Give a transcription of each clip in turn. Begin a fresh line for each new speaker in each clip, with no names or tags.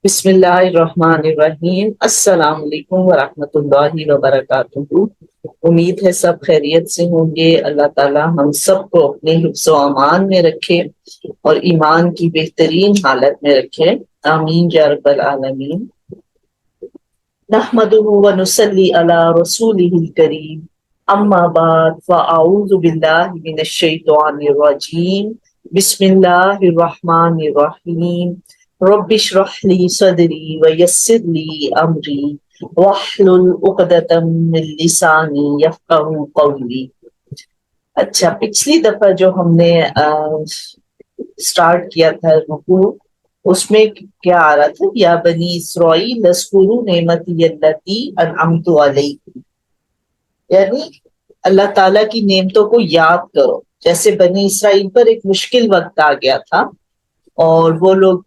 بسم اللہ الرحمن الرحیم۔ السلام علیکم ورحمۃ اللہ وبرکاتہ۔ امید ہے سب خیریت سے ہوں گے۔ اللہ تعالی ہم سب کو اپنے حفظ و امان میں رکھے اور ایمان کی بہترین حالت میں رکھے، آمین یا رب العالمین۔ نحمدہ ونصلی علی رسولہ الکریم، اما بعد فاعوذ باللہ من الشیطان الرجیم، بسم اللہ الرحمن الرحیم۔ رب اشرح لی صدری ویسر لی امری واحلل عقدۃ من لسانی یفقہوا قولی۔ اچھا، پچھلی دفعہ جو ہم نے سٹارٹ کیا تھا رکوع، اس میں کیا آ رہا تھا؟ یا بنی اسرائیل اذکروا نعمتی التی انعمت علیکم، یعنی اللہ تعالیٰ کی نعمتوں کو یاد کرو۔ جیسے بنی اسرائیل پر ایک مشکل وقت آ گیا تھا اور وہ لوگ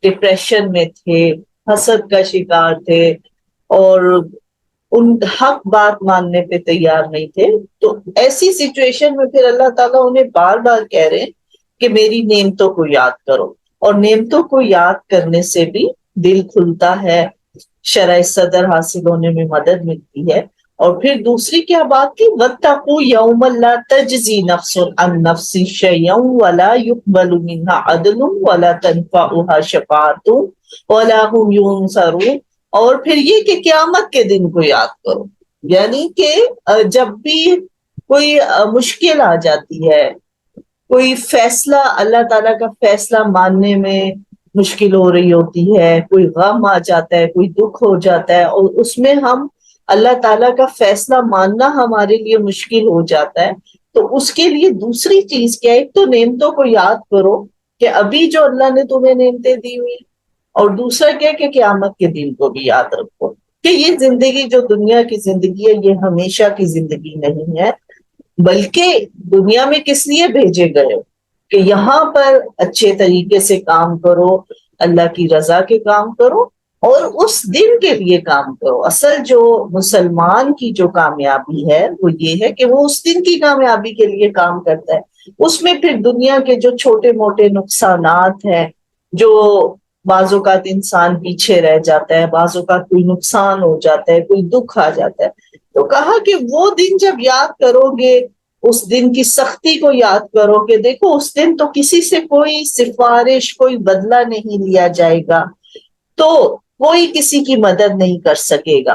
ڈپریشن میں تھے، حسد کا شکار تھے اور ان حق بات ماننے پہ تیار نہیں تھے، تو ایسی سچویشن میں پھر اللہ تعالیٰ انہیں بار بار کہہ رہے ہیں کہ میری نعمتوں کو یاد کرو، اور نعمتوں کو یاد کرنے سے بھی دل کھلتا ہے، شرح صدر حاصل ہونے میں مدد ملتی ہے۔ اور پھر دوسری کیا بات کی؟ وَاتَّقُوا يَوْمًا لَا تَجْزِي نَفْسٌ عَن نَفْسٍ شَيْئًا وَلَا يُقْبَلُ مِنْهَا عَدْلٌ وَلَا تَنفَعُهَا شَفَاعَةٌ وَلَا هُمْ يُنصَرُونَ۔ اور پھر یہ کہ قیامت کے دن کو یاد کرو، یعنی کہ جب بھی کوئی مشکل آ جاتی ہے، کوئی فیصلہ اللہ تعالیٰ کا فیصلہ ماننے میں مشکل ہو رہی ہوتی ہے، کوئی غم آ جاتا ہے، کوئی دکھ ہو جاتا ہے، اور اس میں ہم اللہ تعالیٰ کا فیصلہ ماننا ہمارے لیے مشکل ہو جاتا ہے، تو اس کے لیے دوسری چیز کیا ہے؟ ایک تو نعمتوں کو یاد کرو کہ ابھی جو اللہ نے تمہیں نعمتیں دی ہوئی، اور دوسرا کیا کہ قیامت کے دن کو بھی یاد رکھو کہ یہ زندگی جو دنیا کی زندگی ہے یہ ہمیشہ کی زندگی نہیں ہے، بلکہ دنیا میں کس لیے بھیجے گئے ہو کہ یہاں پر اچھے طریقے سے کام کرو، اللہ کی رضا کے کام کرو اور اس دن کے لیے کام کرو۔ اصل جو مسلمان کی جو کامیابی ہے وہ یہ ہے کہ وہ اس دن کی کامیابی کے لیے کام کرتا ہے، اس میں پھر دنیا کے جو چھوٹے موٹے نقصانات ہیں، جو بعض اوقات انسان پیچھے رہ جاتا ہے، بعض اوقات کوئی نقصان ہو جاتا ہے، کوئی دکھ آ جاتا ہے، تو کہا کہ وہ دن جب یاد کرو گے، اس دن کی سختی کو یاد کرو کہ دیکھو اس دن تو کسی سے کوئی سفارش، کوئی بدلہ نہیں لیا جائے گا، تو کوئی کسی کی مدد نہیں کر سکے گا۔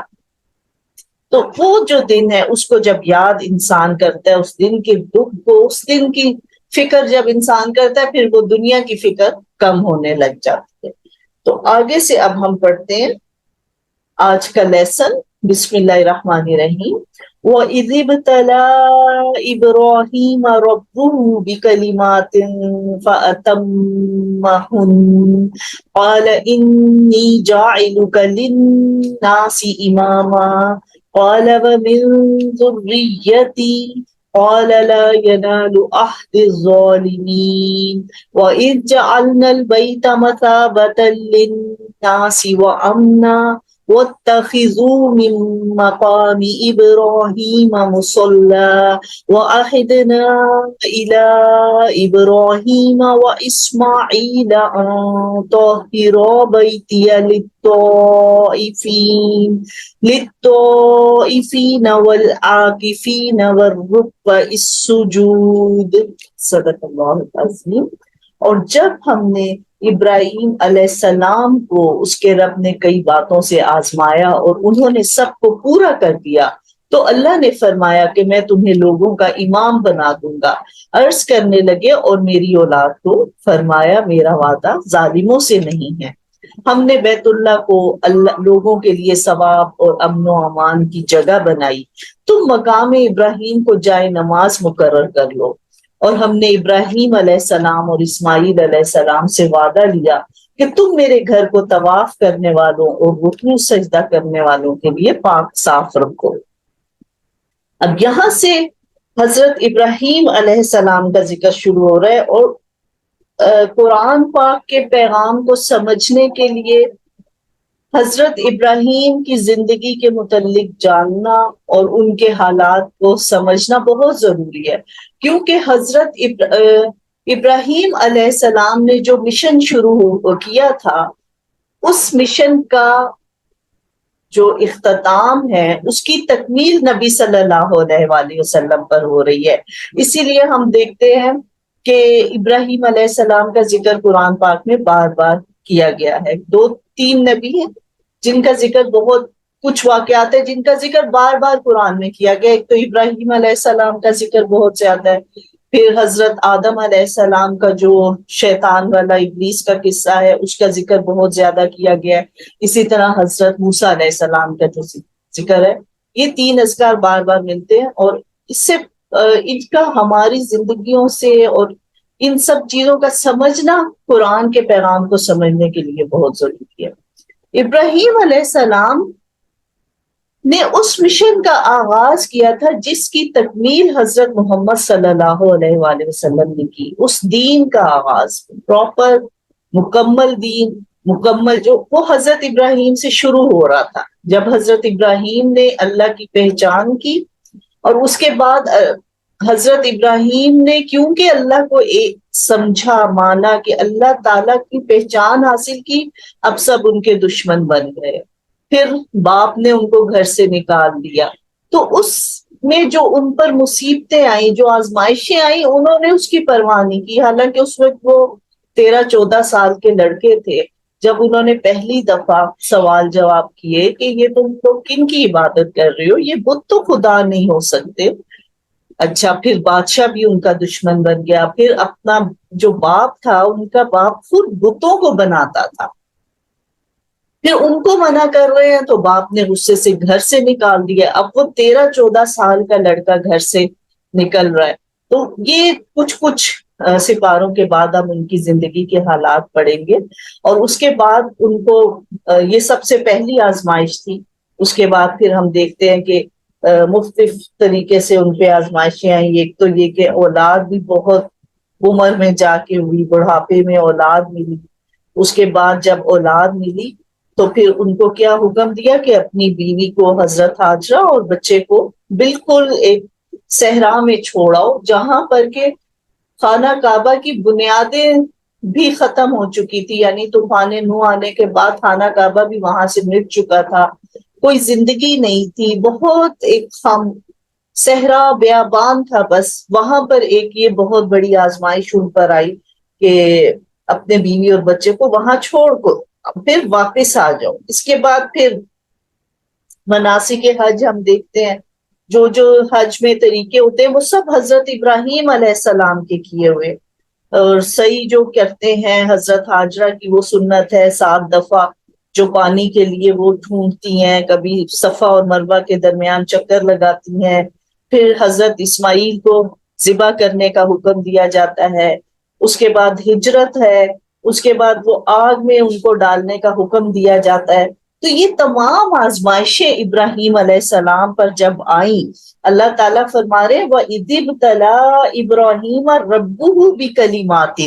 تو وہ جو دن ہے اس کو جب یاد انسان کرتا ہے، اس دن کے دکھ کو، اس دن کی فکر جب انسان کرتا ہے، پھر وہ دنیا کی فکر کم ہونے لگ جاتی ہے۔ تو آگے سے اب ہم پڑھتے ہیں آج کا لیسن۔ بسم اللہ الرحمن الرحیم۔ وَإِذِ ابْتَلَىٰ إِبْرَاهِيمَ رَبُّهُ بِكَلِمَاتٍ فَأَتَمَّهُنَّ قَالَ إِنِّي جَاعِلُكَ لِلنَّاسِ إِمَامًا قَالَ وَمِن ذُرِّيَّتِي قَالَ لَا يَنَالُ عَهْدِي الظَّالِمِينَ وَإِذْ جَعَلْنَا الْبَيْتَ مَثَابَةً لِلنَّاسِ وَأَمْنًا وَاتَّخِذُوا مِن مَّقَامِ إِبْرَاهِيمَ مُصَلًّى وَعَهِدْنَا إِلَىٰ إِبْرَاهِيمَ وَإِسْمَاعِيلَ أَن طَهِّرَا بَيْتِيَ للطائفين والعاكفين والركع السجود۔ صدق اللہ العظیم۔ اور جب ہم نے ابراہیم علیہ السلام کو اس کے رب نے کئی باتوں سے آزمایا اور انہوں نے سب کو پورا کر دیا، تو اللہ نے فرمایا کہ میں تمہیں لوگوں کا امام بنا دوں گا۔ عرض کرنے لگے اور میری اولاد کو فرمایا میرا وعدہ ظالموں سے نہیں ہے۔ ہم نے بیت اللہ کو لوگوں کے لیے ثواب اور امن و امان کی جگہ بنائی، تم مقام ابراہیم کو جائے نماز مقرر کر لو۔ اور ہم نے ابراہیم علیہ السلام اور اسماعیل علیہ السلام سے وعدہ لیا کہ تم میرے گھر کو طواف کرنے والوں اور رکوع سجدہ کرنے والوں کے لیے پاک صاف رکھو۔ اب یہاں سے حضرت ابراہیم علیہ السلام کا ذکر شروع ہو رہا ہے، اور قرآن پاک کے پیغام کو سمجھنے کے لیے حضرت ابراہیم کی زندگی کے متعلق جاننا اور ان کے حالات کو سمجھنا بہت ضروری ہے، کیونکہ حضرت ابراہیم علیہ السلام نے جو مشن شروع کیا تھا، اس مشن کا جو اختتام ہے اس کی تکمیل نبی صلی اللہ علیہ وآلہ وسلم پر ہو رہی ہے. اسی لیے ہم دیکھتے ہیں کہ ابراہیم علیہ السلام کا ذکر قرآن پاک میں بار بار کیا گیا ہے. 2-3 نبی ہیں جن کا ذکر بہت کچھ واقعات ہیں جن کا ذکر بار بار قرآن میں کیا گیا. ایک تو ابراہیم علیہ السلام کا ذکر بہت زیادہ ہے، پھر حضرت آدم علیہ السلام کا جو شیطان والا ابلیس کا قصہ ہے اس کا ذکر بہت زیادہ کیا گیا ہے. اسی طرح حضرت موسیٰ علیہ السلام کا جو ذکر ہے، یہ 3 اذکار بار بار ملتے ہیں، اور اس سے ان کا ہماری زندگیوں سے اور ان سب چیزوں کا سمجھنا قرآن کے پیغام کو سمجھنے کے لیے بہت ضروری ہے. ابراہیم علیہ السلام نے اس مشن کا آغاز کیا تھا جس کی تکمیل حضرت محمد صلی اللہ علیہ وآلہ وسلم نے کی. اس دین کا آغاز پراپر مکمل دین، مکمل جو وہ حضرت ابراہیم سے شروع ہو رہا تھا. جب حضرت ابراہیم نے اللہ کی پہچان کی، اور اس کے بعد حضرت ابراہیم نے کیونکہ اللہ کو ایک سمجھا، مانا کہ اللہ تعالیٰ کی پہچان حاصل کی، اب سب ان کے دشمن بن گئے. پھر باپ نے ان کو گھر سے نکال دیا. تو اس میں جو ان پر مصیبتیں آئیں، جو آزمائشیں آئیں، انہوں نے اس کی پرواہ نہیں کی. حالانکہ اس وقت وہ 13-14 سال کے لڑکے تھے جب انہوں نے پہلی دفعہ سوال جواب کیے کہ یہ تم لوگ کن کی عبادت کر رہے ہو، یہ بت تو خدا نہیں ہو سکتے. اچھا، پھر بادشاہ بھی ان کا دشمن بن گیا. پھر اپنا جو باپ تھا، ان کا باپ خود بتوں کو بناتا تھا. پھر ان کو منع کر رہے ہیں تو باپ نے غصے سے گھر سے نکال دیا. اب وہ 13-14 سال کا لڑکا گھر سے نکل رہا ہے. تو یہ کچھ سپاروں کے بعد ہم ان کی زندگی کے حالات پڑھیں گے، اور اس کے بعد ان کو یہ سب سے پہلی آزمائش تھی. اس کے بعد پھر ہم دیکھتے ہیں کہ مختلف طریقے سے ان پہ آزمائشیں آئیں. ایک تو یہ کہ اولاد بھی بہت عمر میں جا کے ہوئی، بڑھاپے میں اولاد ملی. اس کے بعد جب اولاد ملی تو پھر ان کو کیا حکم دیا کہ اپنی بیوی کو حضرت ہاجرہ اور بچے کو بالکل ایک صحرا میں چھوڑاؤ، جہاں پر کہ خانہ کعبہ کی بنیادیں بھی ختم ہو چکی تھی. یعنی طوفان نوح آنے کے بعد خانہ کعبہ بھی وہاں سے مٹ چکا تھا، کوئی زندگی نہیں تھی، بہت ایک خام صحرا بیابان تھا. بس وہاں پر ایک یہ بہت بڑی آزمائش ان پر آئی کہ اپنے بیوی اور بچے کو وہاں چھوڑ کو پھر واپس آ جاؤ. اس کے بعد پھر مناسک حج ہم دیکھتے ہیں، جو حج میں طریقے ہوتے ہیں وہ سب حضرت ابراہیم علیہ السلام کے کیے ہوئے. اور صحیح جو کرتے ہیں حضرت ہاجرہ کی وہ سنت ہے 7 دفعہ جو پانی کے لیے وہ ڈھونڈتی ہیں، کبھی صفا اور مروہ کے درمیان چکر لگاتی ہیں. پھر حضرت اسماعیل کو ذبح کرنے کا حکم دیا جاتا ہے. اس کے بعد ہجرت ہے. اس کے بعد وہ آگ میں ان کو ڈالنے کا حکم دیا جاتا ہے. تو یہ تمام آزمائشیں ابراہیم علیہ السلام پر جب آئیں، اللہ تعالیٰ فرما رہے وَإِذِ ابْتَلَىٰ إِبْرَاهِيمَ رَبُّهُ بِكَلِمَاتٍ،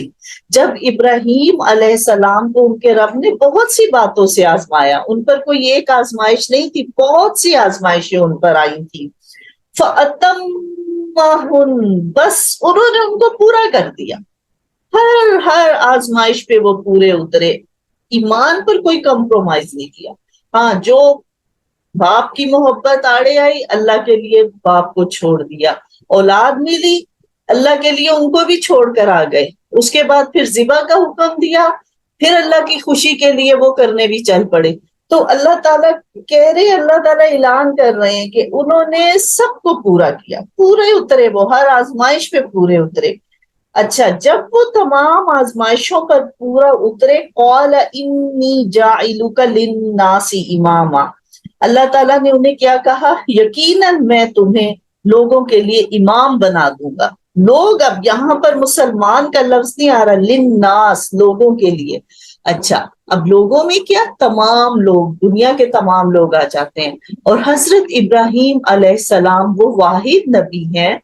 جب ابراہیم علیہ السلام کو ان کے رب نے بہت سی باتوں سے آزمایا. ان پر کوئی ایک آزمائش نہیں تھی، بہت سی آزمائشیں ان پر آئی تھی. فَأَتَمَّهُنَّ، بس انہوں نے ان کو پورا کر دیا. ہر آزمائش پہ وہ پورے اترے، ایمان پر کوئی کمپرومائز نہیں کیا. ہاں، جو باپ کی محبت آڑے آئی، اللہ کے لیے باپ کو چھوڑ دیا. اولاد ملی، اللہ کے لیے ان کو بھی چھوڑ کر آ گئے. اس کے بعد پھر ذبح کا حکم دیا، پھر اللہ کی خوشی کے لیے وہ کرنے بھی چل پڑے. تو اللہ تعالیٰ کہہ رہے، اللہ تعالیٰ اعلان کر رہے ہیں کہ انہوں نے سب کو پورا کیا، پورے اترے، وہ ہر آزمائش پہ پورے اترے. اچھا، جب وہ تمام آزمائشوں پر پورا اترے، قال انی جاعلک للناس اماما، اللہ تعالیٰ نے انہیں کیا کہا؟ یقیناً میں تمہیں لوگوں کے لیے امام بنا دوں گا. لوگ، اب یہاں پر مسلمان کا لفظ نہیں آ رہا، للناس، لوگوں کے لیے. اچھا، اب لوگوں میں کیا؟ تمام لوگ، دنیا کے تمام لوگ آ جاتے ہیں. اور حضرت ابراہیم علیہ السلام وہ واحد نبی ہیں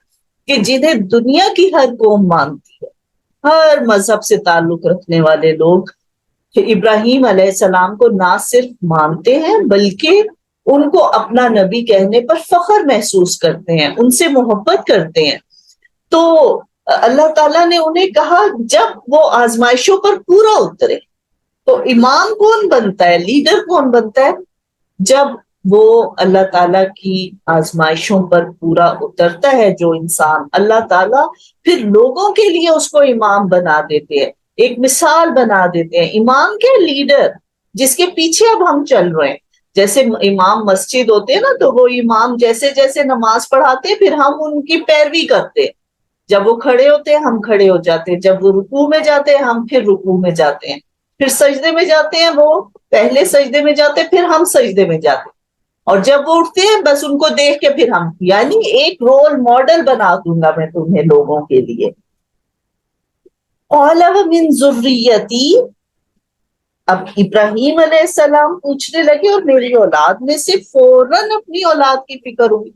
کہ جنہیں دنیا کی ہر قوم مانتی ہے، ہر مذہب سے تعلق رکھنے والے لوگ ابراہیم علیہ السلام کو نہ صرف مانتے ہیں بلکہ ان کو اپنا نبی کہنے پر فخر محسوس کرتے ہیں، ان سے محبت کرتے ہیں. تو اللہ تعالیٰ نے انہیں کہا جب وہ آزمائشوں پر پورا اترے، تو امام کون بنتا ہے, لیڈر کون بنتا ہے؟ جب وہ اللہ تعالیٰ کی آزمائشوں پر پورا اترتا ہے جو انسان, اللہ تعالیٰ پھر لوگوں کے لیے اس کو امام بنا دیتے ہیں, ایک مثال بنا دیتے ہیں. امام کے لیڈر جس کے پیچھے اب ہم چل رہے ہیں, جیسے امام مسجد ہوتے ہیں نا, تو وہ امام جیسے جیسے نماز پڑھاتے ہیں پھر ہم ان کی پیروی کرتے ہیں. جب وہ کھڑے ہوتے ہیں ہم کھڑے ہو جاتے ہیں, جب وہ رکوع میں جاتے ہیں ہم پھر رکوع میں جاتے ہیں, پھر سجدے میں جاتے ہیں وہ پہلے سجدے میں جاتے ہیں, پھر ہم سجدے میں جاتے ہیں, اور جب وہ اٹھتے ہیں بس ان کو دیکھ کے پھر ہم, یعنی ایک رول ماڈل بنا دوں گا میں تمہیں لوگوں کے لیے. قَالَ وَمِن ذُرِّيَّتِي, اب ابراہیم علیہ السلام پوچھنے لگے اور میری اولاد میں سے فوراً اپنی اولاد کی فکر ہوئی.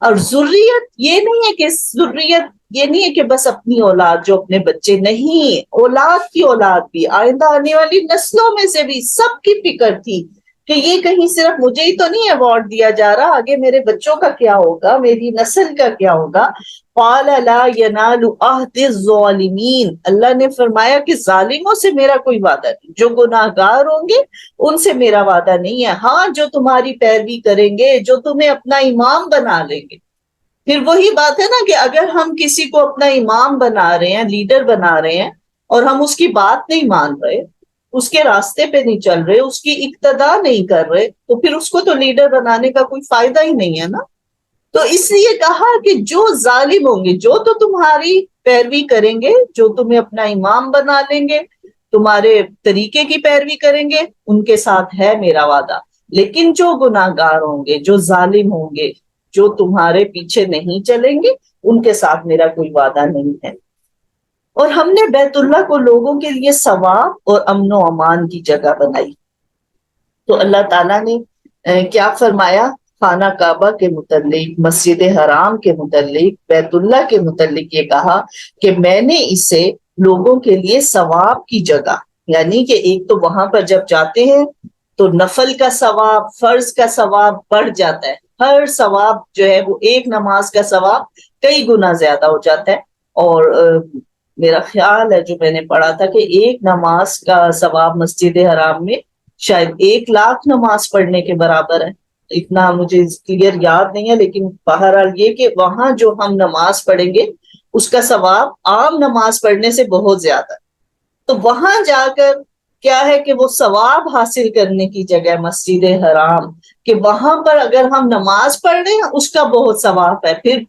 اور ذریت یہ نہیں ہے کہ ذریت یہ نہیں ہے کہ بس اپنی اولاد جو اپنے بچے, نہیں, اولاد کی اولاد بھی, آئندہ آنے والی نسلوں میں سے بھی سب کی فکر تھی کہ یہ کہیں صرف مجھے ہی تو نہیں ایوارڈ دیا جا رہا, آگے میرے بچوں کا کیا ہوگا, میری نسل کا کیا ہوگا. قال لا ينال عهد الظالمین, اللہ نے فرمایا کہ ظالموں سے میرا کوئی وعدہ نہیں, جو گناہ گار ہوں گے ان سے میرا وعدہ نہیں ہے. ہاں, جو تمہاری پیروی کریں گے, جو تمہیں اپنا امام بنا لیں گے. پھر وہی بات ہے نا کہ اگر ہم کسی کو اپنا امام بنا رہے ہیں, لیڈر بنا رہے ہیں, اور ہم اس کی بات نہیں مان رہے, اس کے راستے پہ نہیں چل رہے, اس کی اقتدا نہیں کر رہے, تو پھر اس کو تو لیڈر بنانے کا کوئی فائدہ ہی نہیں ہے نا. تو اس لیے کہا کہ جو ظالم ہوں گے, جو تو تمہاری پیروی کریں گے, جو تمہیں اپنا امام بنا لیں گے, تمہارے طریقے کی پیروی کریں گے, ان کے ساتھ ہے میرا وعدہ. لیکن جو گناہ گار ہوں گے, جو ظالم ہوں گے, جو تمہارے پیچھے نہیں چلیں گے, ان کے ساتھ میرا کوئی وعدہ نہیں ہے. اور ہم نے بیت اللہ کو لوگوں کے لیے ثواب اور امن و امان کی جگہ بنائی. تو اللہ تعالیٰ نے کیا فرمایا خانہ کعبہ کے متعلق, مسجد حرام کے متعلق, بیت اللہ کے متعلق یہ کہا کہ میں نے اسے لوگوں کے لیے ثواب کی جگہ, یعنی کہ ایک تو وہاں پر جب جاتے ہیں تو نفل کا ثواب, فرض کا ثواب بڑھ جاتا ہے, ہر ثواب جو ہے وہ ایک نماز کا ثواب کئی گنا زیادہ ہو جاتا ہے. اور میرا خیال ہے جو میں نے پڑھا تھا کہ ایک نماز کا ثواب مسجد حرام میں شاید 1,00,000 نماز پڑھنے کے برابر ہے. اتنا مجھے کلیئر یاد نہیں ہے, لیکن بہرحال یہ کہ وہاں جو ہم نماز پڑھیں گے اس کا ثواب عام نماز پڑھنے سے بہت زیادہ ہے. تو وہاں جا کر کیا ہے کہ وہ ثواب حاصل کرنے کی جگہ مسجد حرام, کہ وہاں پر اگر ہم نماز پڑھ رہے ہیں اس کا بہت ثواب ہے. پھر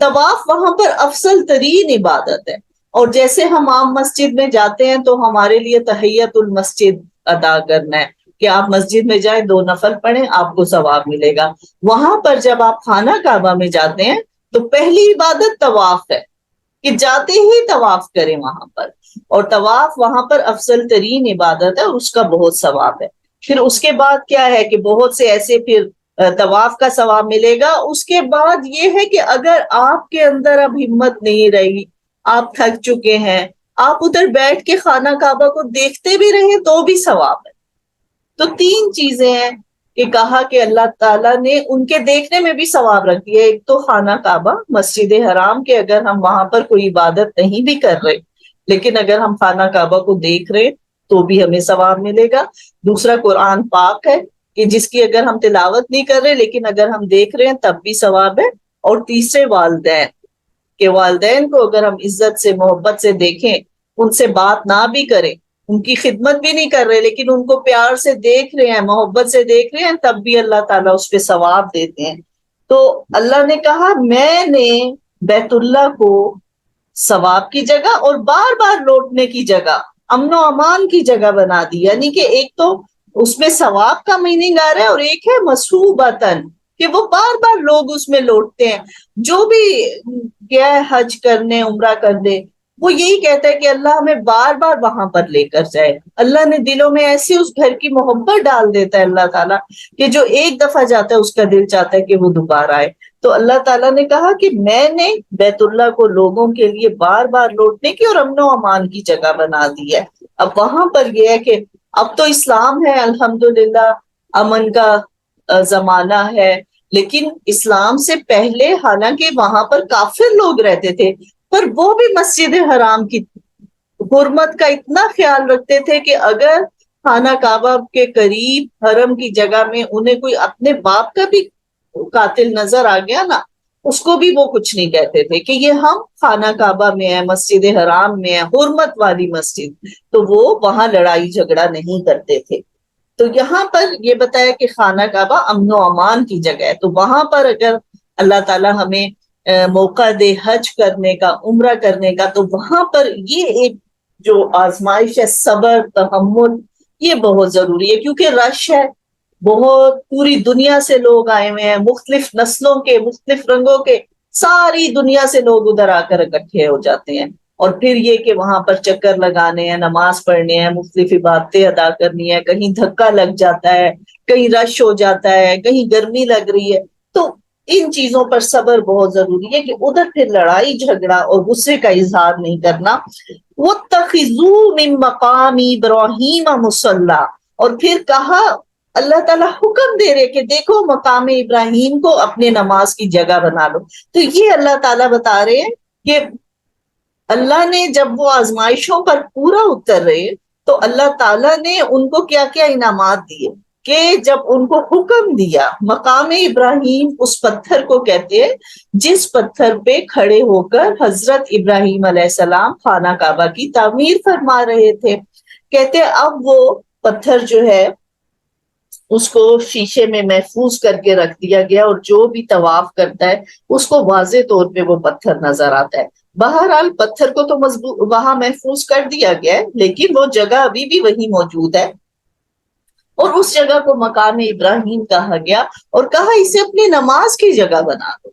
طواف وہاں پر افضل ترین عبادت ہے. اور جیسے ہم عام مسجد میں جاتے ہیں تو ہمارے لیے تحیت المسجد ادا کرنا ہے کہ آپ مسجد میں جائیں, 2 نفل پڑھیں, آپ کو ثواب ملے گا. وہاں پر جب آپ خانہ کعبہ میں جاتے ہیں تو پہلی عبادت طواف ہے کہ جاتے ہی طواف کریں وہاں پر, اور طواف وہاں پر افضل ترین عبادت ہے اور اس کا بہت ثواب ہے. پھر اس کے بعد کیا ہے کہ بہت سے ایسے پھر طواف کا ثواب ملے گا. اس کے بعد یہ ہے کہ اگر آپ کے اندر اب ہمت نہیں رہی, آپ تھک چکے ہیں, آپ ادھر بیٹھ کے خانہ کعبہ کو دیکھتے بھی رہیں تو بھی ثواب ہے. تو 3 چیزیں ہیں کہ کہا کہ اللہ تعالیٰ نے ان کے دیکھنے میں بھی ثواب رکھ دیا. ایک تو خانہ کعبہ مسجد حرام کے, اگر ہم وہاں پر کوئی عبادت نہیں بھی کر رہے لیکن اگر ہم خانہ کعبہ کو دیکھ رہے تو بھی ہمیں ثواب ملے گا. دوسرا قرآن پاک ہے کہ جس کی اگر ہم تلاوت نہیں کر رہے لیکن اگر ہم دیکھ رہے ہیں تب بھی ثواب ہے. اور تیسرے والدین, کہ والدین کو اگر ہم عزت سے محبت سے دیکھیں, ان سے بات نہ بھی کریں, ان کی خدمت بھی نہیں کر رہے لیکن ان کو پیار سے دیکھ رہے ہیں, محبت سے دیکھ رہے ہیں, تب بھی اللہ تعالیٰ اس پہ ثواب دیتے ہیں. تو اللہ نے کہا میں نے بیت اللہ کو ثواب کی جگہ اور بار بار لوٹنے کی جگہ, امن و امان کی جگہ بنا دی. یعنی کہ ایک تو اس میں ثواب کا میننگ آ رہا ہے, اور ایک ہے مسحوبتن, کہ وہ بار بار لوگ اس میں لوٹتے ہیں. جو بھی گیا ہے حج کرنے, عمرہ کرنے, وہ یہی کہتا ہے کہ اللہ ہمیں بار بار وہاں پر لے کر جائے. اللہ نے دلوں میں ایسی اس گھر کی محبت ڈال دیتا ہے اللہ تعالیٰ کہ جو ایک دفعہ جاتا ہے اس کا دل چاہتا ہے کہ وہ دوبارہ آئے. تو اللہ تعالیٰ نے کہا کہ میں نے بیت اللہ کو لوگوں کے لیے بار بار لوٹنے کی اور امن و امان کی جگہ بنا دی ہے. اب وہاں پر یہ ہے کہ اب تو اسلام ہے, الحمدللہ امن کا زمانہ ہے, لیکن اسلام سے پہلے حالانکہ وہاں پر کافر لوگ رہتے تھے, پر وہ بھی مسجد حرام کی حرمت کا اتنا خیال رکھتے تھے کہ اگر خانہ کعبہ کے قریب حرم کی جگہ میں انہیں کوئی اپنے باپ کا بھی قاتل نظر آ گیا نا، اس کو بھی وہ کچھ نہیں کہتے تھے کہ یہ ہم خانہ کعبہ میں ہیں، مسجد حرام میں ہیں، حرمت والی مسجد، تو وہ وہاں لڑائی جھگڑا نہیں کرتے تھے۔ تو یہاں پر یہ بتایا کہ خانہ کعبہ امن و امان کی جگہ ہے، تو وہاں پر اگر اللہ تعالی ہمیں موقع دے حج کرنے کا، عمرہ کرنے کا، تو وہاں پر یہ ایک جو آزمائش ہے، صبر، تحمل، یہ بہت ضروری ہے، کیونکہ رش ہے، بہت پوری دنیا سے لوگ آئے ہوئے ہیں، مختلف نسلوں کے، مختلف رنگوں کے، ساری دنیا سے لوگ ادھر آ کر اکٹھے ہو جاتے ہیں۔ اور پھر یہ کہ وہاں پر چکر لگانے ہیں، نماز پڑھنے ہیں، مختلف عبادتیں ادا کرنی ہے، کہیں دھکا لگ جاتا ہے، کہیں رش ہو جاتا ہے، کہیں گرمی لگ رہی ہے، تو ان چیزوں پر صبر بہت ضروری ہے کہ ادھر پھر لڑائی جھگڑا اور غصے کا اظہار نہیں کرنا۔ وَاتَّخِذُوا مِن مَّقَامِ إِبْرَاهِيمَ مُصَلًّى، اور پھر کہا اللہ تعالیٰ حکم دے رہے کہ دیکھو مقام ابراہیم کو اپنے نماز کی جگہ بنا لو۔ تو یہ اللہ تعالیٰ بتا رہے ہیں کہ اللہ نے جب وہ آزمائشوں پر پورا اتر رہے تو اللہ تعالیٰ نے ان کو کیا کیا انعامات دیے، کہ جب ان کو حکم دیا، مقام ابراہیم اس پتھر کو کہتے ہیں جس پتھر پہ کھڑے ہو کر حضرت ابراہیم علیہ السلام خانہ کعبہ کی تعمیر فرما رہے تھے، کہتے اب وہ پتھر جو ہے اس کو شیشے میں محفوظ کر کے رکھ دیا گیا، اور جو بھی طواف کرتا ہے اس کو واضح طور پہ وہ پتھر نظر آتا ہے۔ بہرحال پتھر کو تو وہاں محفوظ کر دیا گیا ہے، لیکن وہ جگہ ابھی بھی وہی موجود ہے، اور اس جگہ کو مقام ابراہیم کہا گیا، اور کہا اسے اپنی نماز کی جگہ بنا دو،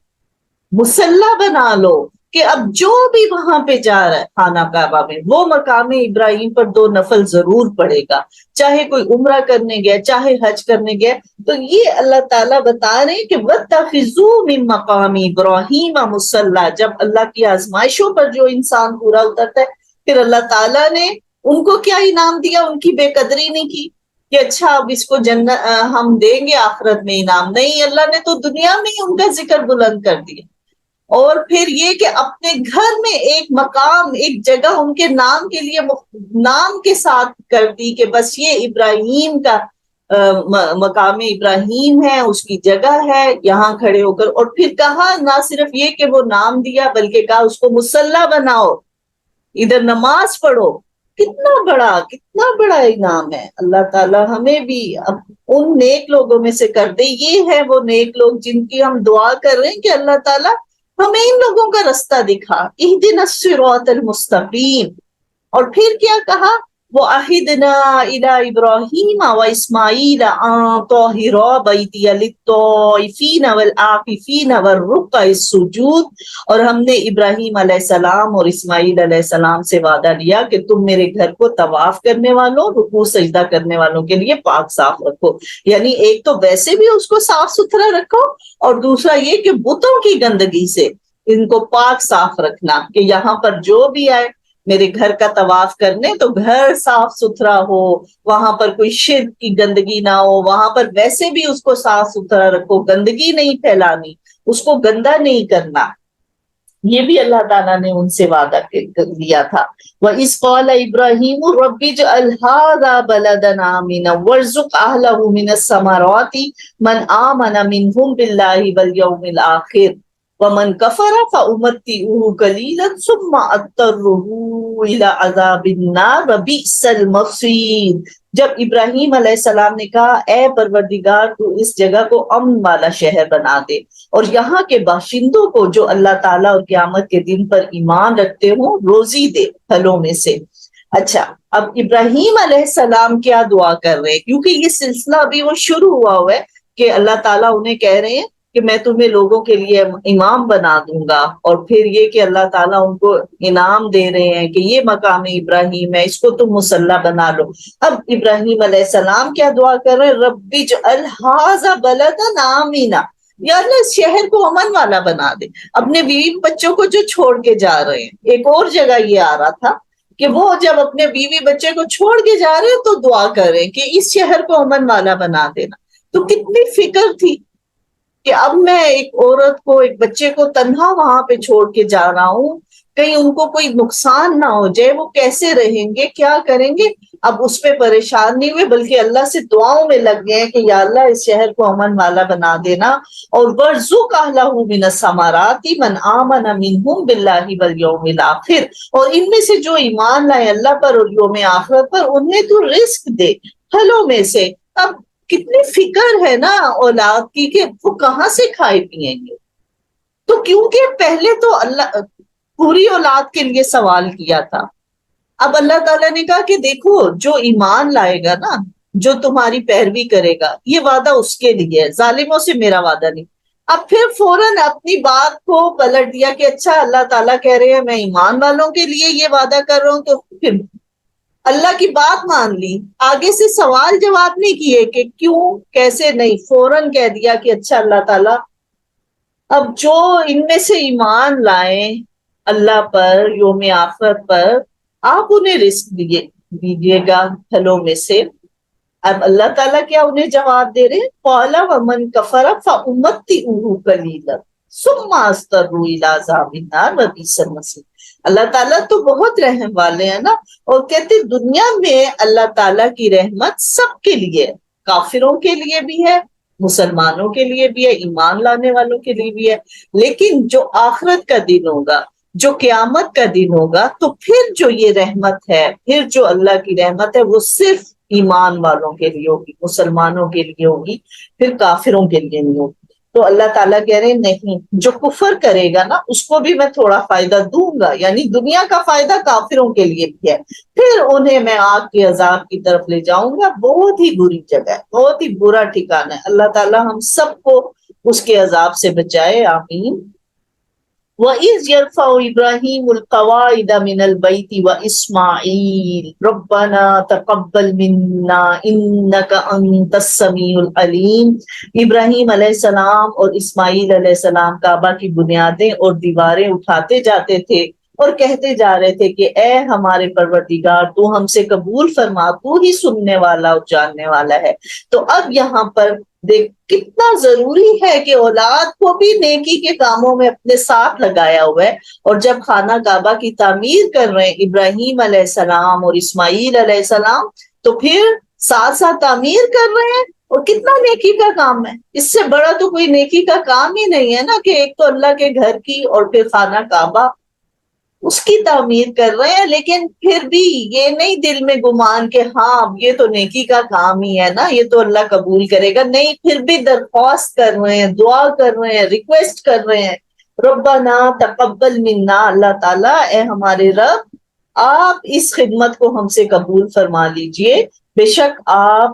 مسلح بنا لو، کہ اب جو بھی وہاں پہ جا رہا ہے خانہ کعبہ میں، وہ مقام ابراہیم پر 2 نفل ضرور پڑے گا، چاہے کوئی عمرہ کرنے گیا، چاہے حج کرنے گیا۔ تو یہ اللہ تعالیٰ بتا رہے ہیں کہ وَاتَّخِذُوا مِن مَّقَامِ إِبْرَاهِيمَ مُصَلًّى، جب اللہ کی آزمائشوں پر جو انسان پورا اترتا ہے، پھر اللہ تعالیٰ نے ان کو کیا انعام دیا، ان کی بے قدری نہیں کی کہ اچھا اب اس کو جنت ہم دیں گے آخرت میں انعام، نہیں، اللہ نے تو دنیا میں ہی ان کا ذکر بلند کر دیا۔ اور پھر یہ کہ اپنے گھر میں ایک مقام، ایک جگہ ان کے نام کے لیے نام کے ساتھ کر دی کہ بس یہ ابراہیم کا مقام ابراہیم ہے، اس کی جگہ ہے، یہاں کھڑے ہو کر، اور پھر کہا نہ صرف یہ کہ وہ نام دیا بلکہ کہا اس کو مصلی بناؤ، ادھر نماز پڑھو۔ کتنا بڑا انعام ہے۔ اللہ تعالیٰ ہمیں بھی ان نیک لوگوں میں سے کر دے۔ یہ ہے وہ نیک لوگ جن کی ہم دعا کر رہے ہیں کہ اللہ تعالیٰ ہمیں ان لوگوں کا رستہ دکھا، اہدنا الصراط المستقیم۔ اور پھر کیا کہا، وَعَهِدْنَا إِلَىٰ إِبْرَاهِيمَ وَإِسْمَاعِيلَ أَن طَهِّرَا بَيْتِيَ لِلطَّائِفِينَ وَالْعَاكِفِينَ وَالرُّكَّعِ السُّجُودِ، اور ہم نے ابراہیم علیہ السلام اور اسماعیل علیہ السلام سے وعدہ لیا کہ تم میرے گھر کو طواف کرنے والوں، رکوع سجدہ کرنے والوں کے لیے پاک صاف رکھو۔ یعنی ایک تو ویسے بھی اس کو صاف ستھرا رکھو، اور دوسرا یہ کہ بتوں کی گندگی سے ان کو پاک صاف رکھنا، کہ یہاں پر جو بھی آئے میرے گھر کا طواف کرنے تو گھر صاف ستھرا ہو، وہاں پر کوئی شرک کی گندگی نہ ہو، وہاں پر ویسے بھی اس کو صاف ستھرا رکھو، گندگی نہیں پھیلانی، اس کو گندا نہیں کرنا۔ یہ بھی اللہ تعالیٰ نے ان سے وعدہ دیا تھا۔ وَإِذْ قَالَ إِبْرَاهِيمُ رَبِّ اجْعَلْ هَٰذَا بَلَدًا آمِنًا وَارْزُقْ أَهْلَهُ مِنَ الثَّمَرَاتِ مَنْ آمَنَ مِنْهُمْ بِاللَّهِ وَالْيَوْمِ الْآخِرِ وَمَنْ كَفَرَ فَأُمَتِّعُهُ قَلِيلًا ثُمَّ أَضْطَرُّهُ إِلَىٰ عَذَابِ النَّارِ وَبِئْسَ الْمَصِيرُ۔ جب ابراہیم علیہ السلام نے کہا اے پروردگار تو اس جگہ کو امن والا شہر بنا دے، اور یہاں کے باشندوں کو جو اللہ تعالیٰ اور قیامت کے دن پر ایمان رکھتے ہوں روزی دے پھلوں میں سے۔ اچھا، اب ابراہیم علیہ السلام کیا دعا کر رہے ہیں، کیونکہ یہ سلسلہ ابھی وہ شروع ہوا ہے کہ اللہ تعالیٰ انہیں کہہ رہے ہیں کہ میں تمہیں لوگوں کے لیے امام بنا دوں گا، اور پھر یہ کہ اللہ تعالیٰ ان کو انعام دے رہے ہیں کہ یہ مقام ابراہیم ہے، اس کو تم مصلی بنا لو۔ اب ابراہیم علیہ السلام کیا دعا کر رہے ہیں، رب اجعل ھذا بلدا آمنا، یا اللہ اس شہر کو امن والا بنا دے۔ اپنے بیوی بچوں کو جو چھوڑ کے جا رہے ہیں، ایک اور جگہ یہ آ رہا تھا کہ وہ جب اپنے بیوی بچے کو چھوڑ کے جا رہے ہیں تو دعا کر رہے ہیں کہ اس شہر کو امن والا بنا دینا۔ تو کتنی فکر تھی کہ اب میں ایک عورت کو، ایک بچے کو تنہا وہاں پہ چھوڑ کے جا رہا ہوں، کہیں ان کو کوئی نقصان نہ ہو جائے، وہ کیسے رہیں گے، کیا کریں گے، اب اس پہ پریشان نہیں ہوئے بلکہ اللہ سے دعاؤں میں لگ گئے کہ یا اللہ اس شہر کو امن والا بنا دینا، اور وَارْزُقْ أَهْلَهُ مِنَ الثَّمَرَاتِ مَنْ آمَنَ مِنْهُمْ بِاللَّهِ وَالْيَوْمِ الْآخِرِ، اور ان میں سے جو ایمان لائے اللہ پر اور یوم آخرت پر، انہیں تو رزق دے پھلوں میں سے۔ اب کتنی فکر ہے نا اولاد کی کہ وہ کہاں سے کھائے پیئیں گے، تو کیونکہ پہلے تو اللہ پوری اولاد کے لیے سوال کیا تھا، اب اللہ تعالیٰ نے کہا کہ دیکھو جو ایمان لائے گا نا، جو تمہاری پیروی کرے گا، یہ وعدہ اس کے لیے ہے، ظالموں سے میرا وعدہ نہیں۔ اب پھر فوراً اپنی بات کو پلٹ دیا کہ اچھا اللہ تعالیٰ کہہ رہے ہیں میں ایمان والوں کے لیے یہ وعدہ کر رہا ہوں، تو پھر اللہ کی بات مان لی، آگے سے سوال جواب نہیں کیے کہ کیوں کیسے نہیں، فوراً کہہ دیا کہ اچھا اللہ تعالیٰ اب جو ان میں سے ایمان لائیں اللہ پر یوم آخرت پر، آپ انہیں رزق دیجیے گا پھلوں میں سے۔ اب اللہ تعالیٰ کیا انہیں جواب دے رہے ہیں، قَالَ وَمَنْ كَفَرَ فَأُمَتِّعُهُ قَلِيلًا ثُمَّ أَضْطَرُّهُ إِلَىٰ عَذَابِ النَّارِ وَبِئْسَ الْمَصِيرُ۔ اللہ تعالیٰ تو بہت رحم والے ہیں نا، اور کہتے دنیا میں اللہ تعالیٰ کی رحمت سب کے لیے ہے، کافروں کے لیے بھی ہے، مسلمانوں کے لیے بھی ہے، ایمان لانے والوں کے لیے بھی ہے، لیکن جو آخرت کا دن ہوگا، جو قیامت کا دن ہوگا، تو پھر جو یہ رحمت ہے، پھر جو اللہ کی رحمت ہے، وہ صرف ایمان والوں کے لیے ہوگی، مسلمانوں کے لیے ہوگی، پھر کافروں کے لیے نہیں ہوگی۔ تو اللہ تعالیٰ کہہ رہے ہیں نہیں، جو کفر کرے گا نا اس کو بھی میں تھوڑا فائدہ دوں گا، یعنی دنیا کا فائدہ کافروں کے لیے بھی ہے، پھر انہیں میں آگ کے عذاب کی طرف لے جاؤں گا، بہت ہی بری جگہ ہے، بہت ہی برا ٹھکانہ ہے۔ اللہ تعالیٰ ہم سب کو اس کے عذاب سے بچائے، آمین۔ وَإِذْ يَرْفَعُ إِبْرَاهِيمُ الْقَوَاعِدَ مِنَ الْبَيْتِ وَإِسْمَاعِيلُ رَبَّنَا تَقَبَّلْ مِنَّا إِنَّكَ أَنْتَ السَّمِيعُ الْعَلِيمُ۔ ابراہیم علیہ السلام اور اسماعیل علیہ السلام کعبہ کی بنیادیں اور دیواریں اٹھاتے جاتے تھے اور کہتے جا رہے تھے کہ اے ہمارے پروردگار تو ہم سے قبول فرما، تو ہی سننے والا اور جاننے والا ہے۔ تو اب یہاں پر دیکھ کتنا ضروری ہے کہ اولاد کو بھی نیکی کے کاموں میں اپنے ساتھ لگایا ہوا ہے، اور جب خانہ کعبہ کی تعمیر کر رہے ہیں ابراہیم علیہ السلام اور اسماعیل علیہ السلام، تو پھر ساتھ ساتھ تعمیر کر رہے ہیں، اور کتنا نیکی کا کام ہے، اس سے بڑا تو کوئی نیکی کا کام ہی نہیں ہے نا، کہ ایک تو اللہ کے گھر کی اور پھر خانہ کعبہ اس کی تعمیر کر رہے ہیں، لیکن پھر بھی یہ نہیں دل میں گمان کہ ہاں یہ تو نیکی کا کام ہی ہے نا، یہ تو اللہ قبول کرے گا، نہیں، پھر بھی درخواست کر رہے ہیں، دعا کر رہے ہیں، ریکویسٹ کر رہے ہیں، ربنا تقبل منا، اللہ تعالیٰ اے ہمارے رب آپ اس خدمت کو ہم سے قبول فرما لیجئے، بے شک آپ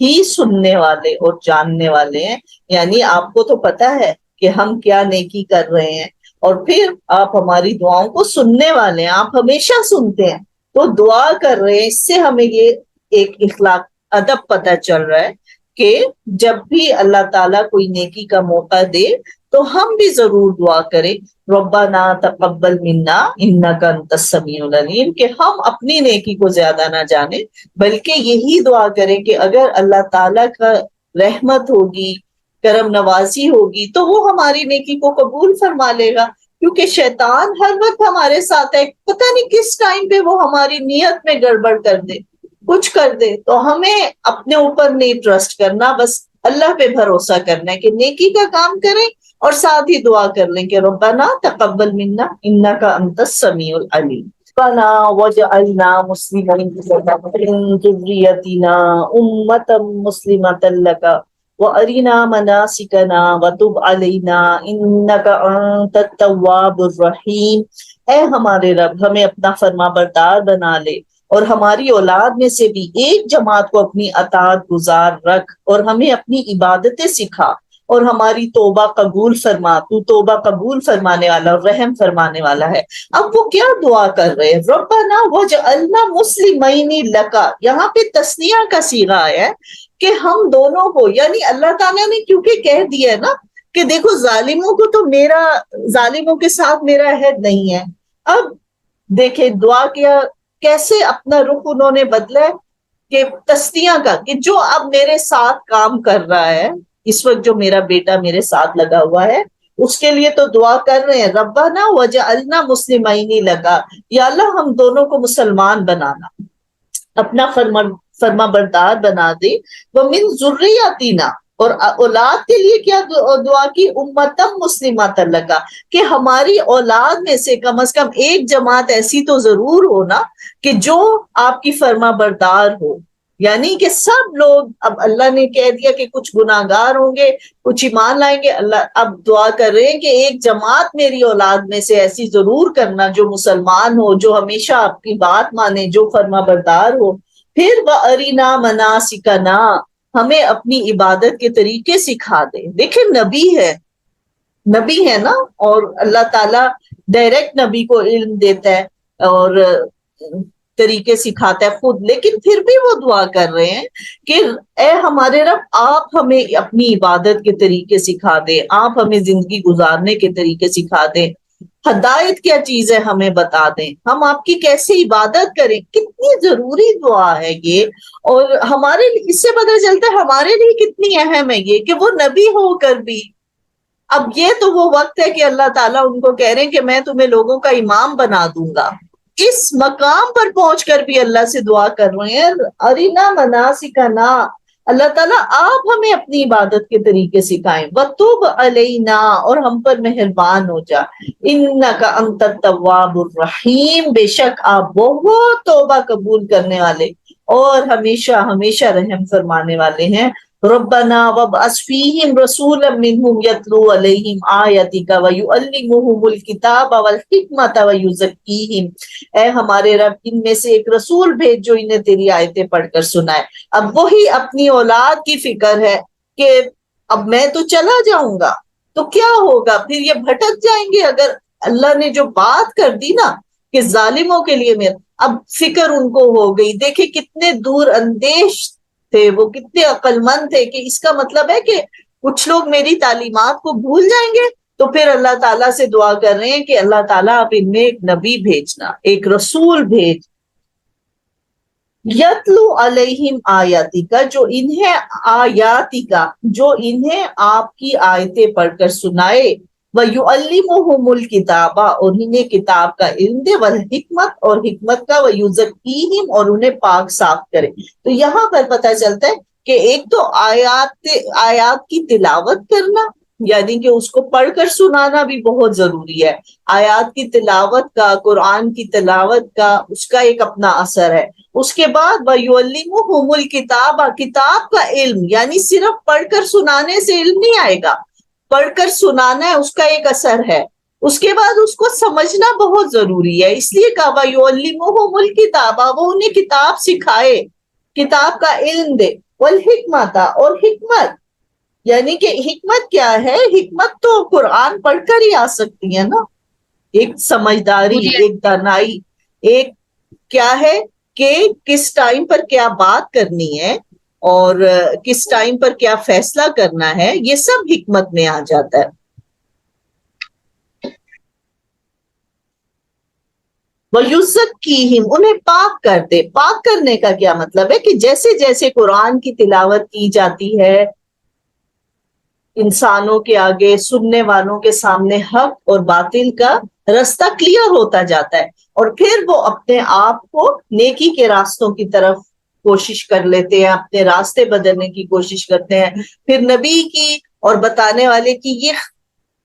ہی سننے والے اور جاننے والے ہیں، یعنی آپ کو تو پتا ہے کہ ہم کیا نیکی کر رہے ہیں، اور پھر آپ ہماری دعاؤں کو سننے والے ہیں، آپ ہمیشہ سنتے ہیں، تو دعا کر رہے ہیں۔ اس سے ہمیں یہ ایک اخلاق ادب پتہ چل رہا ہے کہ جب بھی اللہ تعالیٰ کوئی نیکی کا موقع دے تو ہم بھی ضرور دعا کریں، ربنا تقبل منا انک انت السمیع العلیم، کہ ہم اپنی نیکی کو زیادہ نہ جانیں بلکہ یہی دعا کریں کہ اگر اللہ تعالیٰ کا رحمت ہوگی، کرم نوازی ہوگی، تو وہ ہماری نیکی کو قبول فرما لے گا، کیونکہ شیطان ہر وقت ہمارے ساتھ ہے، پتہ نہیں کس ٹائم پہ وہ ہماری نیت میں گڑبڑ کر دے، کچھ کر دے، تو ہمیں اپنے اوپر نہیں ٹرسٹ کرنا، بس اللہ پہ بھروسہ کرنا ہے کہ نیکی کا کام کریں اور ساتھ ہی دعا کر لیں کہ ربنا تقبل منا انک انت السمیع العلیم، ربنا واجعلنا مسلمین من ذریتنا امة مسلمة لک وَأَرِنَا مَنَاسِكَنَا وَتُبْ عَلَيْنَا إِنَّكَ أَنْتَ التَّوَّابُ الرَّحِيمُ۔ اے ہمارے رب ہمیں اپنا فرما بردار بنا لے، اور ہماری اولاد میں سے بھی ایک جماعت کو اپنی اطاعت گزار رکھ، اور ہمیں اپنی عبادتیں سکھا، اور ہماری توبہ قبول فرما، تو توبہ قبول فرمانے والا اور رحم فرمانے والا ہے۔ اب وہ کیا دعا کر رہے ہیں، ربنا وجعلنا مسلمین لکا، یہاں پہ تثنیہ کا صیغہ آیا ہے کہ ہم دونوں کو، یعنی اللہ تعالیٰ نے کیونکہ کہہ دیا ہے نا کہ دیکھو ظالموں کو تو ظالموں کے ساتھ میرا عہد نہیں ہے، اب دیکھیں دعا کیا کیسے اپنا رخ انہوں نے بدلا ہے، کہ تسلیہ کا، کہ جو اب میرے ساتھ کام کر رہا ہے، اس وقت جو میرا بیٹا میرے ساتھ لگا ہوا ہے، اس کے لیے تو دعا کر رہے ہیں ربنا وجعلنا مسلمین لگا، یا اللہ ہم دونوں کو مسلمان بنانا، اپنا فرما بردار بنا دے، ومن ذریاتنا، اور اولاد کے لیے کیا دعا کی، امتم مسلمۃ لگا، کہ ہماری اولاد میں سے کم از کم ایک جماعت ایسی تو ضرور ہو نا کہ جو آپ کی فرما بردار ہو، یعنی کہ سب لوگ، اب اللہ نے کہہ دیا کہ کچھ گناہگار ہوں گے کچھ ایمان لائیں گے، اللہ اب دعا کر رہے ہیں کہ ایک جماعت میری اولاد میں سے ایسی ضرور کرنا جو مسلمان ہو، جو ہمیشہ آپ کی بات مانے، جو فرما بردار ہو۔ پھر وَأَرِنَا مَنَاسِكَنَا، ہمیں اپنی عبادت کے طریقے سکھا دے۔ دیکھیں نبی ہے نا، اور اللہ تعالیٰ ڈائریکٹ نبی کو علم دیتا ہے اور طریقے سکھاتا ہے خود، لیکن پھر بھی وہ دعا کر رہے ہیں کہ اے ہمارے رب آپ ہمیں اپنی عبادت کے طریقے سکھا دیں، آپ ہمیں زندگی گزارنے کے طریقے سکھا دیں، ہدایت کیا چیز ہے ہمیں بتا دیں، ہم آپ کی کیسے عبادت کریں۔ کتنی ضروری دعا ہے یہ، اور ہمارے اس سے پتہ چلتا ہے ہمارے لیے کتنی اہم ہے یہ کہ وہ نبی ہو کر بھی، اب یہ تو وہ وقت ہے کہ اللہ تعالیٰ ان کو کہہ رہے ہیں کہ میں تمہیں لوگوں کا امام بنا دوں گا، اس مقام پر پہنچ کر بھی اللہ سے دعا کر رہے ہیں ارینا مناسکنا، اللہ تعالیٰ آپ ہمیں اپنی عبادت کے طریقے سکھائیں، وتوب علینا، اور ہم پر مہربان ہو جا، انک انت التواب الرحیم، بے شک آپ بہت توبہ قبول کرنے والے اور ہمیشہ ہمیشہ رحم فرمانے والے ہیں۔ ربنا وابعث فیہم رسولا منہم یتلو علیہم آیاتک ویعلمہم الکتاب والحکمۃ ویزکیہم، اے ہمارے رب ان میں سے ایک رسول بھیج جو انہیں تیری آیتیں پڑھ کر سنائے۔ اب وہی اپنی اولاد کی فکر ہے کہ اب میں تو چلا جاؤں گا تو کیا ہوگا، پھر یہ بھٹک جائیں گے، اگر اللہ نے جو بات کر دی نا کہ ظالموں کے لیے میں، اب فکر ان کو ہو گئی۔ دیکھیں کتنے دور اندیش تھے وہ، کتنے عقل مند تھے کہ اس کا مطلب ہے کہ کچھ لوگ میری تعلیمات کو بھول جائیں گے، تو پھر اللہ تعالیٰ سے دعا کر رہے ہیں کہ اللہ تعالیٰ آپ ان میں ایک نبی بھیجنا، ایک رسول بھیج، یتلو علیہم آیاتی کا، جو انہیں آیاتی کا، جو انہیں آپ کی آیتیں پڑھ کر سنائے، وَيُعَلِّمُهُمُ الْكِتَابَ، اور انہیں کتاب کا علم دے، والحکمت، اور حکمت کا، وَيُزَكِّيهِمْ، اور انہیں پاک صاف کرے۔ تو یہاں پر پتہ چلتا ہے کہ ایک تو آیات کی تلاوت کرنا، یعنی کہ اس کو پڑھ کر سنانا بھی بہت ضروری ہے۔ آیات کی تلاوت کا، قرآن کی تلاوت کا، اس کا ایک اپنا اثر ہے۔ اس کے بعد وَيُعَلِّمُهُمُ الْكِتَابَ، کتاب کا علم، یعنی صرف پڑھ کر سنانے سے علم نہیں آئے گا، پڑھ کر سنانا ہے اس کا ایک اثر ہے، اس کے بعد اس کو سمجھنا بہت ضروری ہے، اس لیے کہا وَيُعَلِّمُهُمُ الْكِتَابَ، وہ انہیں کتاب سکھائے، کتاب کا علم دے، والحکمت، اور حکمت، یعنی کہ حکمت کیا ہے، حکمت تو قرآن پڑھ کر ہی آ سکتی ہے نا، ایک سمجھداری، ایک دانائی، ایک کیا ہے کہ کس ٹائم پر کیا بات کرنی ہے اور کس ٹائم پر کیا فیصلہ کرنا ہے، یہ سب حکمت میں آ جاتا ہے۔ وَيُزَكِّيهِمْ، انہیں پاک کر دے۔ پاک کرنے کا کیا مطلب ہے کہ جیسے جیسے قرآن کی تلاوت کی جاتی ہے، انسانوں کے آگے، سننے والوں کے سامنے حق اور باطل کا رستہ کلیئر ہوتا جاتا ہے، اور پھر وہ اپنے آپ کو نیکی کے راستوں کی طرف کوشش کر لیتے ہیں، اپنے راستے بدلنے کی کوشش کرتے ہیں۔ پھر نبی کی اور بتانے والے کی یہ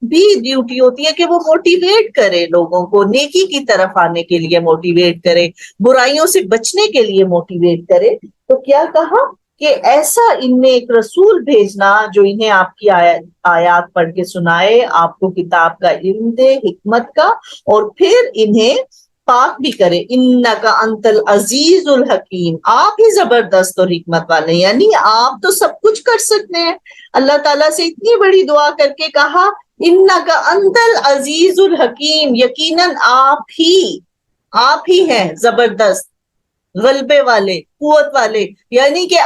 بھی ڈیوٹی ہوتی ہے کہ وہ موٹیویٹ کرے لوگوں کو، نیکی کی طرف آنے کے لیے موٹیویٹ کرے، برائیوں سے بچنے کے لیے موٹیویٹ کرے۔ تو کیا کہا کہ ایسا ان میں ایک رسول بھیجنا جو انہیں آپ کی آیات پڑھ کے سنائے، آپ کو کتاب کا علم دے، حکمت کا، اور پھر انہیں پاک بھی کرے۔ انک انت العزیز الحکیم، آپ ہی زبردست اور حکمت والے، یعنی آپ تو سب کچھ کر سکتے ہیں۔ اللہ تعالیٰ سے اتنی بڑی دعا کر کے کہا انک انت العزیز الحکیم، یقیناً آپ ہی ہیں زبردست، غلبے والے، قوت والے، یعنی کہ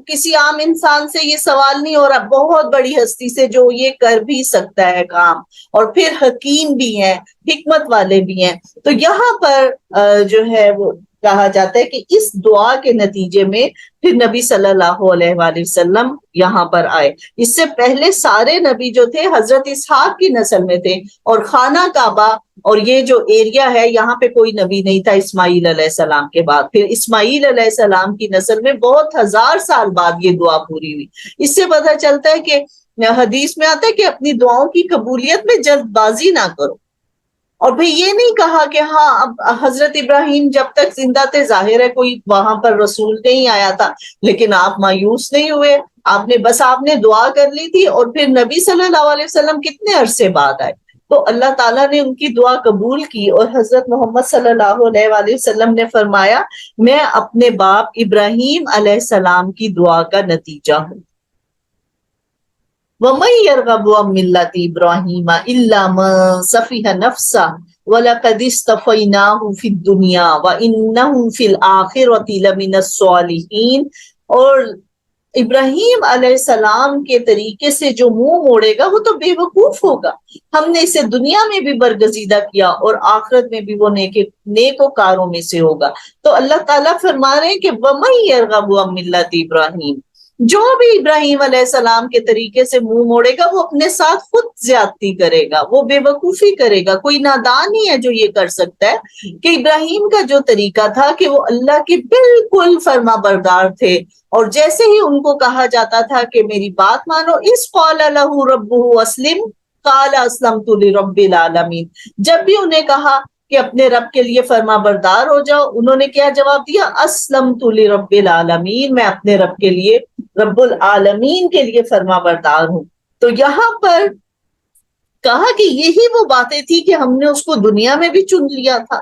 کسی عام انسان سے یہ سوال نہیں ہو رہا، بہت بڑی ہستی سے جو یہ کر بھی سکتا ہے کام، اور پھر حکیم بھی ہیں، حکمت والے بھی ہیں۔ تو یہاں پر جو ہے وہ کہا جاتا ہے کہ اس دعا کے نتیجے میں پھر نبی صلی اللہ علیہ وآلہ وسلم یہاں پر آئے۔ اس سے پہلے سارے نبی جو تھے حضرت اسحاق کی نسل میں تھے، اور خانہ کعبہ اور یہ جو ایریا ہے یہاں پہ کوئی نبی نہیں تھا اسماعیل علیہ السلام کے بعد۔ پھر اسماعیل علیہ السلام کی نسل میں بہت ہزار سال بعد یہ دعا پوری ہوئی۔ اس سے پتہ چلتا ہے کہ حدیث میں آتا ہے کہ اپنی دعاؤں کی قبولیت میں جلد بازی نہ کرو۔ اور پھر یہ نہیں کہا کہ ہاں اب حضرت ابراہیم جب تک زندہ تھے، ظاہر ہے کوئی وہاں پر رسول نہیں آیا تھا، لیکن آپ مایوس نہیں ہوئے، آپ نے دعا کر لی تھی، اور پھر نبی صلی اللہ علیہ وسلم کتنے عرصے بعد آئے تو اللہ تعالیٰ نے ان کی دعا قبول کی، اور حضرت محمد صلی اللہ علیہ وآلہ وسلم نے فرمایا میں اپنے باپ ابراہیم علیہ السلام کی دعا کا نتیجہ ہوں۔ وَمَن يَرْغَبُ عَن مِّلَّةِ إِبْرَاهِيمَ إِلَّا مَن سَفِهَ نَفْسَهُ وَلَقَدِ اصْطَفَيْنَاهُ فِي الدُّنْيَا وَإِنَّهُ فِي الْآخِرَةِ لَمِنَ الصَّالِحِينَ۔ اور ابراہیم علیہ السلام کے طریقے سے جو منہ موڑے گا وہ تو بے وقوف ہوگا، ہم نے اسے دنیا میں بھی برگزیدہ کیا اور آخرت میں بھی وہ نیکوکاروں میں سے ہوگا۔ تو اللہ تعالیٰ فرما رہے ہیں کہ وَمَن يَرْغَبُ عَن مِّلَّةِ إِبْرَاهِيمَ، جو بھی ابراہیم علیہ السلام کے طریقے سے منہ موڑے گا وہ اپنے ساتھ خود زیادتی کرے گا، وہ بے وقوفی کرے گا۔ کوئی نادان ہی ہے جو یہ کر سکتا ہے کہ ابراہیم کا جو طریقہ تھا کہ وہ اللہ کے بالکل فرما بردار تھے، اور جیسے ہی ان کو کہا جاتا تھا کہ میری بات مانو، اس قال لہ ربہ اسلم قال اسلمت لرب العالمین، جب بھی انہیں کہا کہ اپنے رب کے لیے فرما بردار ہو جاؤ، انہوں نے کیا جواب دیا؟ اسلمت لرب العالمین، میں اپنے رب کے لیے، رب العالمین کے لیے فرما بردار ہوں۔ تو یہاں پر کہا کہ یہی وہ باتیں تھی کہ ہم نے اس کو دنیا میں بھی چن لیا تھا،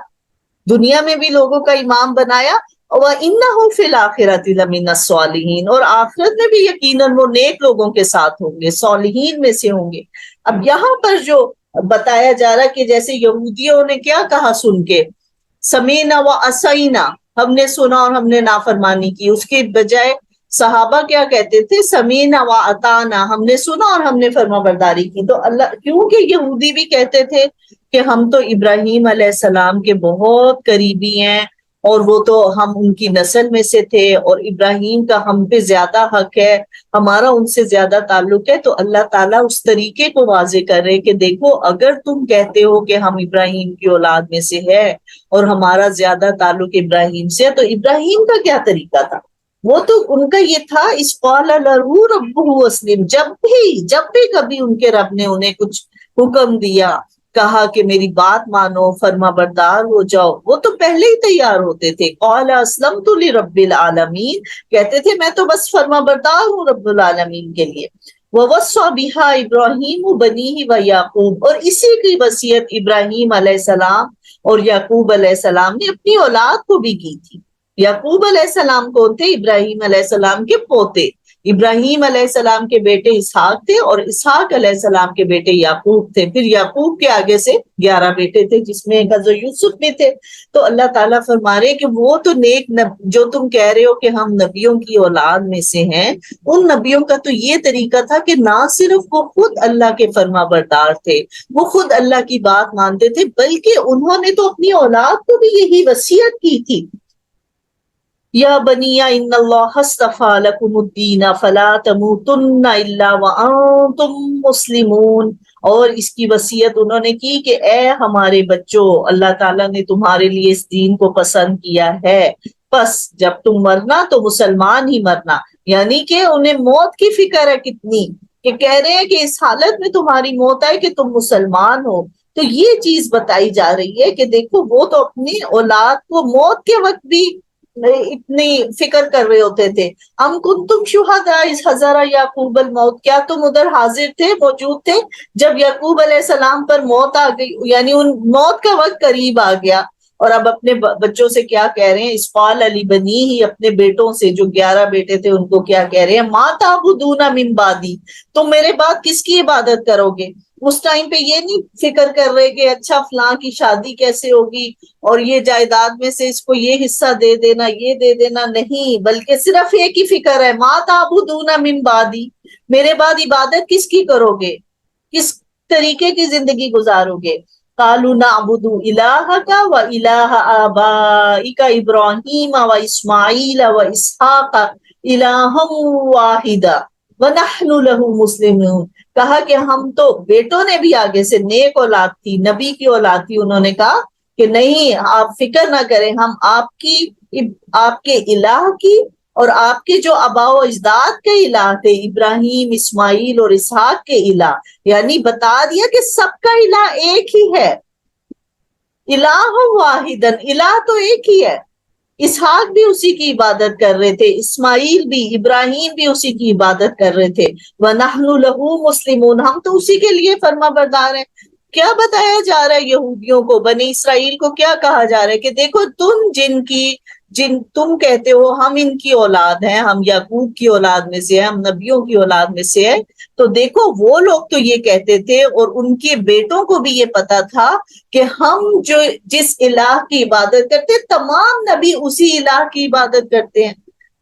دنیا میں بھی لوگوں کا امام بنایا، وَإِنَّهُ فِي الْآخِرَةِ لَمِنَ الصَّالِحِينَ، اور آخرت میں بھی یقیناً وہ نیک لوگوں کے ساتھ ہوں گے، صالحین میں سے ہوں گے۔ اب یہاں پر جو بتایا جا رہا کہ جیسے یہودیوں نے کیا کہا سن کے، سمینا و اسینا، ہم نے سنا اور ہم نے نافرمانی کی، اس کے بجائے صحابہ کیا کہتے تھے؟ سمینا و اطانا، ہم نے سنا اور ہم نے فرما برداری کی۔ تو اللہ، کیونکہ یہودی بھی کہتے تھے کہ ہم تو ابراہیم علیہ السلام کے بہت قریبی ہیں، اور وہ تو ہم ان کی نسل میں سے تھے، اور ابراہیم کا ہم پہ زیادہ حق ہے، ہمارا ان سے زیادہ تعلق ہے، تو اللہ تعالیٰ اس طریقے کو واضح کر رہے کہ دیکھو اگر تم کہتے ہو کہ ہم ابراہیم کی اولاد میں سے ہے اور ہمارا زیادہ تعلق ابراہیم سے ہے، تو ابراہیم کا کیا طریقہ تھا؟ وہ تو ان کا یہ تھا اس قال لہ ربہ اسلم، جب بھی کبھی ان کے رب نے انہیں کچھ حکم دیا، کہا کہ میری بات مانو، فرما بردار ہو جاؤ، وہ تو پہلے ہی تیار ہوتے تھے۔ قال اسلمت لرب العالمین، کہتے تھے میں تو بس فرما بردار ہوں رب العالمین کے لیے۔ وَوَصَّى بِهَا إِبْرَاهِيمُ بَنِيهِ وَيَعْقُوبُ، اور اسی کی وصیت ابراہیم علیہ السلام اور یعقوب علیہ السلام نے اپنی اولاد کو بھی کی تھی۔ یعقوب علیہ السلام کون تھے؟ ابراہیم علیہ السلام کے پوتے۔ ابراہیم علیہ السلام کے بیٹے اسحاق تھے، اور اسحاق علیہ السلام کے بیٹے یعقوب تھے، پھر یعقوب کے آگے سے 11 بیٹے تھے جس میں حضرت یوسف بھی تھے۔ تو اللہ تعالیٰ فرما رہے کہ وہ تو نیک جو تم کہہ رہے ہو کہ ہم نبیوں کی اولاد میں سے ہیں، ان نبیوں کا تو یہ طریقہ تھا کہ نہ صرف وہ خود اللہ کے فرما بردار تھے، وہ خود اللہ کی بات مانتے تھے، بلکہ انہوں نے تو اپنی اولاد کو بھی یہی وصیت کی تھی، یا بنی ان اللہ اصطفی لکم الدین فلا تموتن الا وانتم مسلمون، اور اس کی وصیت انہوں نے کی کہ اے ہمارے بچوں، اللہ تعالیٰ نے تمہارے لیے اس دین کو پسند کیا ہے، بس جب تم مرنا تو مسلمان ہی مرنا۔ یعنی کہ انہیں موت کی فکر ہے کتنی، کہ کہہ رہے ہیں کہ اس حالت میں تمہاری موت آئے کہ تم مسلمان ہو۔ تو یہ چیز بتائی جا رہی ہے کہ دیکھو وہ تو اپنی اولاد کو موت کے وقت بھی اتنی فکر کر رہے ہوتے تھے۔ ام کنتم شہداء اذ حضر یعقوب الموت، کیا تم ادھر حاضر تھے، موجود تھے جب یعقوب علیہ السلام پر موت آ گئی، یعنی ان موت کا وقت قریب آ گیا، اور اب اپنے بچوں سے کیا کہہ رہے ہیں؟ اس قال علی بنی ہی، اپنے بیٹوں سے جو 11 بیٹے تھے ان کو کیا کہہ رہے ہیں؟ ما تعبدون من بعدی، تم میرے بعد کس کی عبادت کرو گے؟ اس ٹائم پہ یہ نہیں فکر کر رہے کہ اچھا فلاں کی شادی کیسے ہوگی اور یہ جائیداد میں سے اس کو یہ حصہ دے دینا، یہ دے دینا، نہیں، بلکہ صرف ایک ہی فکر ہے، ما تعبدون من بعدی، میرے بعد عبادت کس کی کرو گے، کس طریقے کی زندگی گزارو گے؟ قالوا نعبد إلهك وإله آبائك إبراهيم وإسماعيل وإسحاق إلها واحدا ونحن له مسلمون. کہا کہ ہم تو بیٹوں نے بھی آگے سے نیک اولاد تھی، نبی کی اولاد تھی، انہوں نے کہا کہ نہیں آپ فکر نہ کریں، ہم آپ کے الہ کی اور آپ کے جو آباء و اجداد کے الہ تھے ابراہیم اسماعیل اور اسحاق کے الہ، یعنی بتا دیا کہ سب کا الہ ایک ہی ہے، الہ واحدن، الہ تو ایک ہی ہے. اسحاق بھی اسی کی عبادت کر رہے تھے، اسماعیل بھی، ابراہیم بھی اسی کی عبادت کر رہے تھے. وَنَحْنُ لَهُ مُسْلِمُونَ، ہم تو اسی کے لیے فرما بردار ہیں. کیا بتایا جا رہا ہے یہودیوں کو، بنی اسرائیل کو کیا کہا جا رہا ہے کہ دیکھو تم کہتے ہو ہم ان کی اولاد ہیں، ہم یعقوب کی اولاد میں سے ہیں، ہم نبیوں کی اولاد میں سے ہیں، تو دیکھو وہ لوگ تو یہ کہتے تھے اور ان کے بیٹوں کو بھی یہ پتا تھا کہ ہم جس الہ کی عبادت کرتے تمام نبی اسی الہ کی عبادت کرتے ہیں.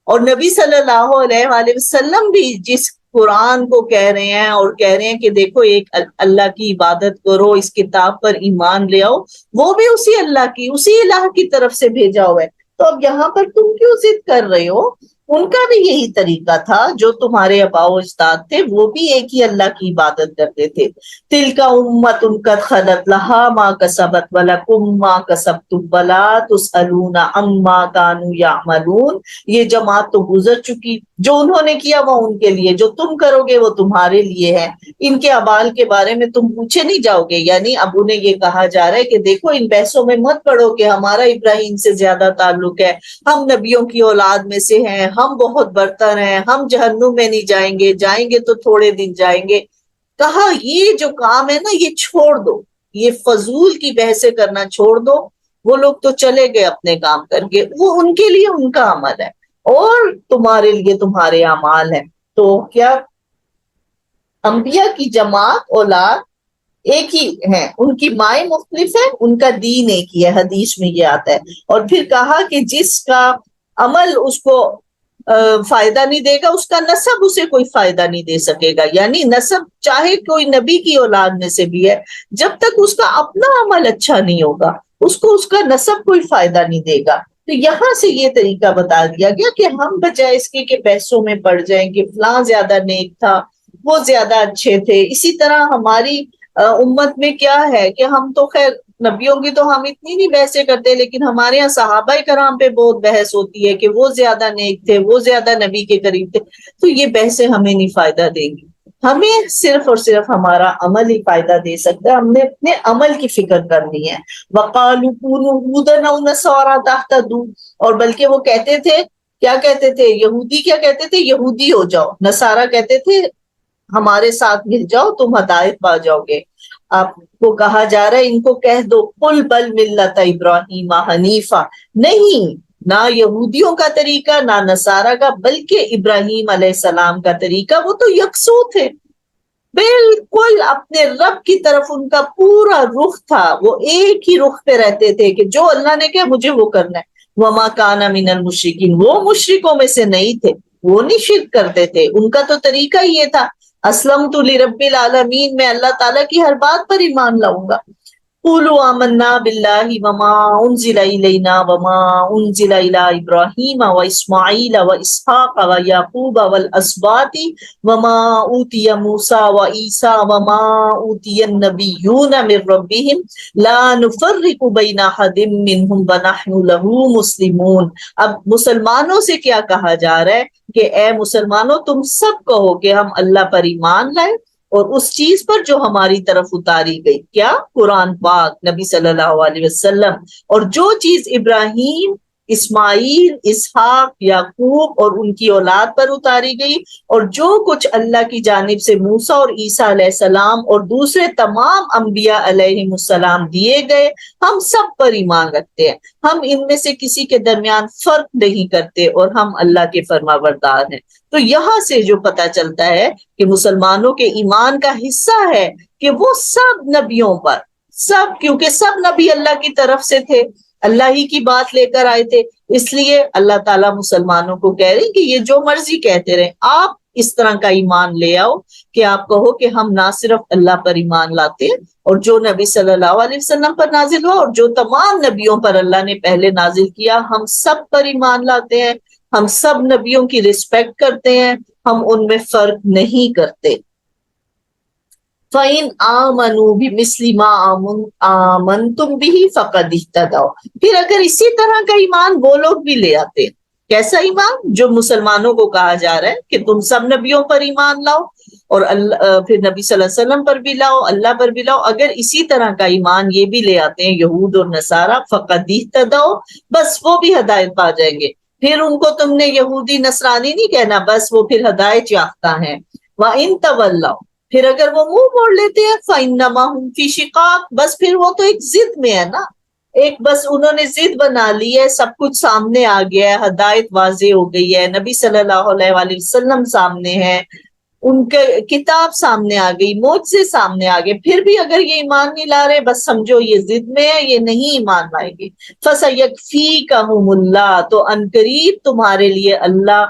اور نبی صلی اللہ علیہ وآلہ وسلم بھی جس قرآن کو کہہ رہے ہیں اور کہہ رہے ہیں کہ دیکھو ایک اللہ کی عبادت کرو، اس کتاب پر ایمان لے آؤ، وہ بھی اسی اللہ کی، اسی الہ کی طرف سے بھیجا ہوا ہے. تو اب یہاں پر تم کیوں ضد کر رہے ہو؟ ان کا بھی یہی طریقہ تھا، جو تمہارے آباء و اجداد تھے وہ بھی ایک ہی اللہ کی عبادت کرتے تھے. تلک امت قد خلت لها ما کسبت ولکم ما کسبتم ولا تسألون عما كانوا يعملون. یہ جماعت تو گزر چکی، جو انہوں نے کیا وہ ان کے لیے، جو تم کرو گے وہ تمہارے لیے ہے، ان کے اعمال کے بارے میں تم پوچھے نہیں جاؤ گے. یعنی اب انہیں یہ کہا جا رہا ہے کہ دیکھو ان بحثوں میں مت پڑو کہ ہمارا ابراہیم سے زیادہ تعلق ہے، ہم نبیوں کی اولاد میں سے ہیں، ہم بہت برتر ہیں، ہم جہنم میں نہیں جائیں گے، جائیں گے تو تھوڑے دن جائیں گے. کہا یہ جو کام ہے نا یہ چھوڑ دو، یہ فضول کی بحثیں کرنا چھوڑ دو. وہ لوگ تو چلے گئے اپنے کام کر کے، وہ ان کے لیے ان کا عمل ہے اور تمہارے لیے تمہارے اعمال ہیں. تو کیا انبیاء کی جماعت اولاد ایک ہی ہیں، ان کی مائیں مختلف ہیں، ان کا دین ایک ہی ہے، حدیث میں یہ آتا ہے. اور پھر کہا کہ جس کا عمل اس کو فائدہ نہیں دے گا، اس کا نسب اسے کوئی فائدہ نہیں دے سکے گا. یعنی نسب چاہے کوئی نبی کی اولاد میں سے بھی ہے، جب تک اس کا اپنا عمل اچھا نہیں ہوگا اس کو اس کا نسب کوئی فائدہ نہیں دے گا. تو یہاں سے یہ طریقہ بتا دیا گیا کہ ہم بجائے اس کے کہ بحثوں میں پڑ جائیں کہ فلاں زیادہ نیک تھا، وہ زیادہ اچھے تھے، اسی طرح ہماری امت میں کیا ہے کہ ہم تو خیر نبیوں کی تو ہم اتنی نہیں بحثیں کرتے، لیکن ہمارے یہاں صحابہ کرام پہ بہت بحث ہوتی ہے کہ وہ زیادہ نیک تھے، وہ زیادہ نبی کے قریب تھے. تو یہ بحثیں ہمیں نہیں فائدہ دیں گی، ہمیں صرف اور صرف ہمارا عمل ہی فائدہ دے سکتا ہے. ہم نے اپنے عمل کی فکر کرنی ہے. وَقَالُوا كُونُوا هُودًا أَوْ نَصَارَىٰ تَهْتَدُوا، اور بلکہ وہ کہتے تھے، کیا کہتے تھے یہودی، کیا کہتے تھے یہودی ہو جاؤ، نصارہ کہتے تھے ہمارے ساتھ مل جاؤ تم ہدایت پا جاؤ گے. آپ کو کہا جا رہا ہے ان کو کہہ دو قل بل ملت ابراہیم حنیفہ، نہیں نہ یہودیوں کا طریقہ نہ نصارہ کا، بلکہ ابراہیم علیہ السلام کا طریقہ، وہ تو یکسو تھے، بالکل اپنے رب کی طرف ان کا پورا رخ تھا، وہ ایک ہی رخ پہ رہتے تھے کہ جو اللہ نے کہا مجھے وہ کرنا ہے. وما کان من المشرکین، وہ مشرکوں میں سے نہیں تھے، وہ نہیں شرک کرتے تھے، ان کا تو طریقہ یہ تھا اسلمت لرب العالمین، میں اللہ تعالیٰ کی ہر بات پر ایمان لاؤں گا. قولوا آمنا باللہ وما انزل الینا وما انزل الی ابراہیم واسماعیل واسحاق ویعقوب والاسباط وما اوتی موسیٰ وعیسیٰ وما اوتی النبیون من ربہم لا نفرق بین احد منہم ونحن لہ مسلمون. اب مسلمانوں سے کیا کہا جا رہا ہے کہ اے مسلمانوں تم سب کہو کہ ہم اللہ پر ایمان لائے اور اس چیز پر جو ہماری طرف اتاری گئی، کیا قرآن پاک، نبی صلی اللہ علیہ وسلم، اور جو چیز ابراہیم اسماعیل اسحاق یعقوب اور ان کی اولاد پر اتاری گئی، اور جو کچھ اللہ کی جانب سے موسیٰ اور عیسیٰ علیہ السلام اور دوسرے تمام انبیاء علیہم السلام دیے گئے، ہم سب پر ایمان رکھتے ہیں، ہم ان میں سے کسی کے درمیان فرق نہیں کرتے اور ہم اللہ کے فرما بردار ہیں. تو یہاں سے جو پتہ چلتا ہے کہ مسلمانوں کے ایمان کا حصہ ہے کہ وہ سب نبیوں پر، سب، کیونکہ سب نبی اللہ کی طرف سے تھے، اللہ ہی کی بات لے کر آئے تھے، اس لیے اللہ تعالیٰ مسلمانوں کو کہہ رہے ہیں کہ یہ جو مرضی کہتے رہیں، آپ اس طرح کا ایمان لے آؤ کہ آپ کہو کہ ہم نہ صرف اللہ پر ایمان لاتے ہیں اور جو نبی صلی اللہ علیہ وسلم پر نازل ہوا اور جو تمام نبیوں پر اللہ نے پہلے نازل کیا ہم سب پر ایمان لاتے ہیں، ہم سب نبیوں کی رسپیکٹ کرتے ہیں، ہم ان میں فرق نہیں کرتے۔ فَإِنْ آمَنُوا بِمِثْلِ مَا آمَنْتُمْ بِهِ فَقَدِ اهْتَدَوْا، پھر اگر اسی طرح کا ایمان وہ لوگ بھی لے آتے ہیں، کیسا ایمان؟ جو مسلمانوں کو کہا جا رہا ہے کہ تم سب نبیوں پر ایمان لاؤ اور پھر نبی صلی اللہ علیہ وسلم پر بھی لاؤ، اللہ پر بھی لاؤ، اگر اسی طرح کا ایمان یہ بھی لے آتے ہیں یہود اور نصارہ، فَقَدِ اهْتَدَوْا، بس وہ بھی ہدایت پا جائیں گے، پھر ان کو تم نے یہودی نصرانی نہیں کہنا، بس وہ پھر ہدایت یافتہ ہیں۔ وَإِن تَوَلَّوْا، پھر اگر وہ منہ موڑ لیتے ہیں فَإِنَّمَا هُمْ فِي شِقَاقٍ، بس پھر وہ تو ایک ضد میں ہے نا، ایک بس انہوں نے ضد بنا لی ہے، سب کچھ سامنے آ گیا ہے، ہدایت واضح ہو گئی ہے، نبی صلی اللہ علیہ وآلہ وسلم سامنے ہے، ان کے کتاب سامنے آ گئی، معجزے سامنے آ گئے، پھر بھی اگر یہ ایمان نہیں لا رہے بس سمجھو یہ ضد میں ہے، یہ نہیں ایمان لائیں گے۔ فَسَيَكْفِيكَهُمُ اللَّهُ، تو عنقریب تمہارے لیے اللہ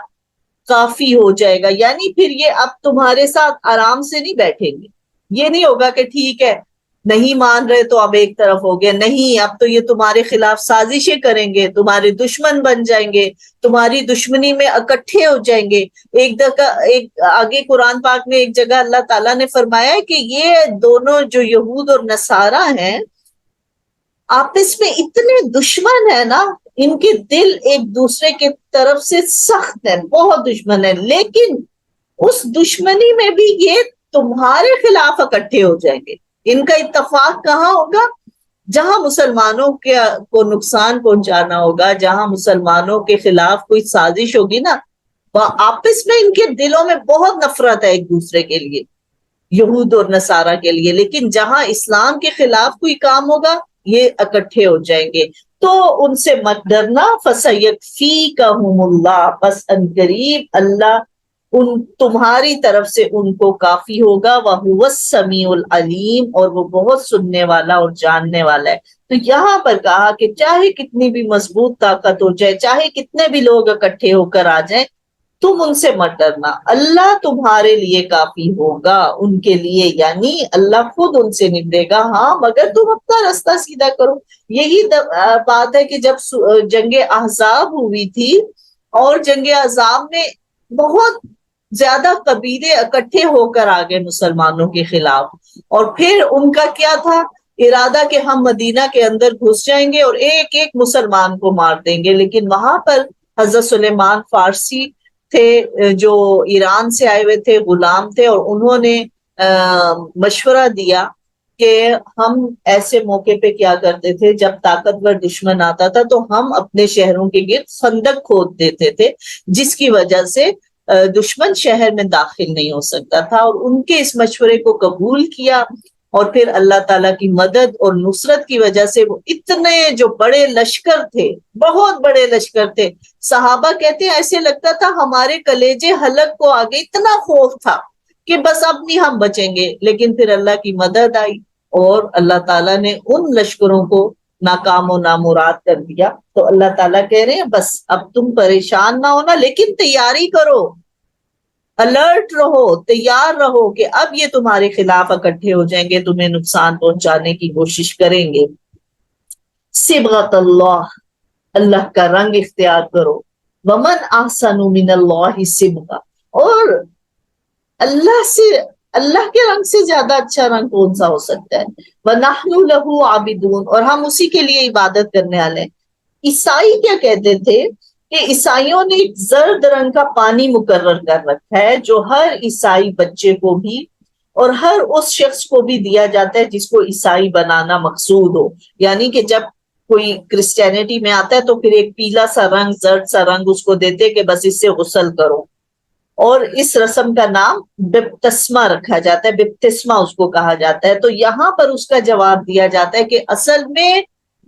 کافی ہو جائے گا، یعنی پھر یہ اب تمہارے ساتھ آرام سے نہیں بیٹھیں گے، یہ نہیں ہوگا کہ ٹھیک ہے نہیں مان رہے تو اب ایک طرف ہو گیا، نہیں اب تو یہ تمہارے خلاف سازشیں کریں گے، تمہارے دشمن بن جائیں گے، تمہاری دشمنی میں اکٹھے ہو جائیں گے۔ ایک آگے قرآن پاک میں ایک جگہ اللہ تعالیٰ نے فرمایا ہے کہ یہ دونوں جو یہود اور نصارہ ہیں آپس میں اتنے دشمن ہیں نا، ان کے دل ایک دوسرے کے طرف سے سخت ہیں، بہت دشمن ہیں، لیکن اس دشمنی میں بھی یہ تمہارے خلاف اکٹھے ہو جائیں گے۔ ان کا اتفاق کہاں ہوگا؟ جہاں مسلمانوں کو نقصان پہنچانا ہوگا، جہاں مسلمانوں کے خلاف کوئی سازش ہوگی نا، آپس میں ان کے دلوں میں بہت نفرت ہے ایک دوسرے کے لیے، یہود اور نصارہ کے لیے، لیکن جہاں اسلام کے خلاف کوئی کام ہوگا یہ اکٹھے ہو جائیں گے۔ تو ان سے مت ڈرنا، فَسَيَكْفِيكَهُمُ اللَّهُ، بس عنقریب اللہ تمہاری طرف سے ان کو کافی ہوگا، وَهُوَ السَّمِيعُ الْعَلِيمُ، اور وہ بہت سننے والا اور جاننے والا ہے۔ تو یہاں پر کہا کہ چاہے کتنی بھی مضبوط طاقت ہو جائے، چاہے کتنے بھی لوگ اکٹھے ہو کر آ جائیں، تم ان سے مت ڈرنا، اللہ تمہارے لیے کافی ہوگا ان کے لیے، یعنی اللہ خود ان سے نمٹے گا، ہاں مگر تم اپنا راستہ سیدھا کرو۔ یہی بات ہے کہ جب جنگ احزاب ہوئی تھی اور جنگ احزاب میں بہت زیادہ قبیلے اکٹھے ہو کر آ گئے مسلمانوں کے خلاف، اور پھر ان کا کیا تھا ارادہ کہ ہم مدینہ کے اندر گھس جائیں گے اور ایک ایک مسلمان کو مار دیں گے، لیکن وہاں پر حضرت سلیمان فارسی تھے جو ایران سے آئے ہوئے تھے، غلام تھے، اور انہوں نے مشورہ دیا کہ ہم ایسے موقع پہ کیا کرتے تھے جب طاقتور دشمن آتا تھا تو ہم اپنے شہروں کے گرد خندق کھود دیتے تھے، جس کی وجہ سے دشمن شہر میں داخل نہیں ہو سکتا تھا، اور ان کے اس مشورے کو قبول کیا، اور پھر اللہ تعالیٰ کی مدد اور نصرت کی وجہ سے وہ اتنے جو بڑے لشکر تھے، بہت بڑے لشکر تھے، صحابہ کہتے ہیں ایسے لگتا تھا ہمارے کلیجے حلق کو آگے، اتنا خوف تھا کہ بس اب نہیں ہم بچیں گے، لیکن پھر اللہ کی مدد آئی اور اللہ تعالیٰ نے ان لشکروں کو ناکام و نامراد کر دیا۔ تو اللہ تعالیٰ کہہ رہے ہیں بس اب تم پریشان نہ ہونا، لیکن تیاری کرو، الرٹ رہو، تیار رہو کہ اب یہ تمہارے خلاف اکٹھے ہو جائیں گے، تمہیں نقصان پہنچانے کی کوشش کریں گے۔ صبغۃ اللہ، اللہ کا رنگ اختیار کرو، ومن احسن من اللہ صبغہ، اور اللہ کے رنگ سے زیادہ اچھا رنگ کون سا ہو سکتا ہے؟ وَنَحْنُ لَهُ عَابِدُونَ، اور ہم اسی کے لیے عبادت کرنے والے ہیں۔ عیسائی کیا کہتے تھے کہ عیسائیوں نے ایک زرد رنگ کا پانی مقرر کر رکھا ہے جو ہر عیسائی بچے کو بھی اور ہر اس شخص کو بھی دیا جاتا ہے جس کو عیسائی بنانا مقصود ہو، یعنی کہ جب کوئی کرسچینٹی میں آتا ہے تو پھر ایک پیلا سا رنگ، زرد سا رنگ اس کو دیتے کہ بس اس سے غسل کرو، اور اس رسم کا نام بپتسمہ رکھا جاتا ہے، بپتسمہ اس کو کہا جاتا ہے۔ تو یہاں پر اس کا جواب دیا جاتا ہے کہ اصل میں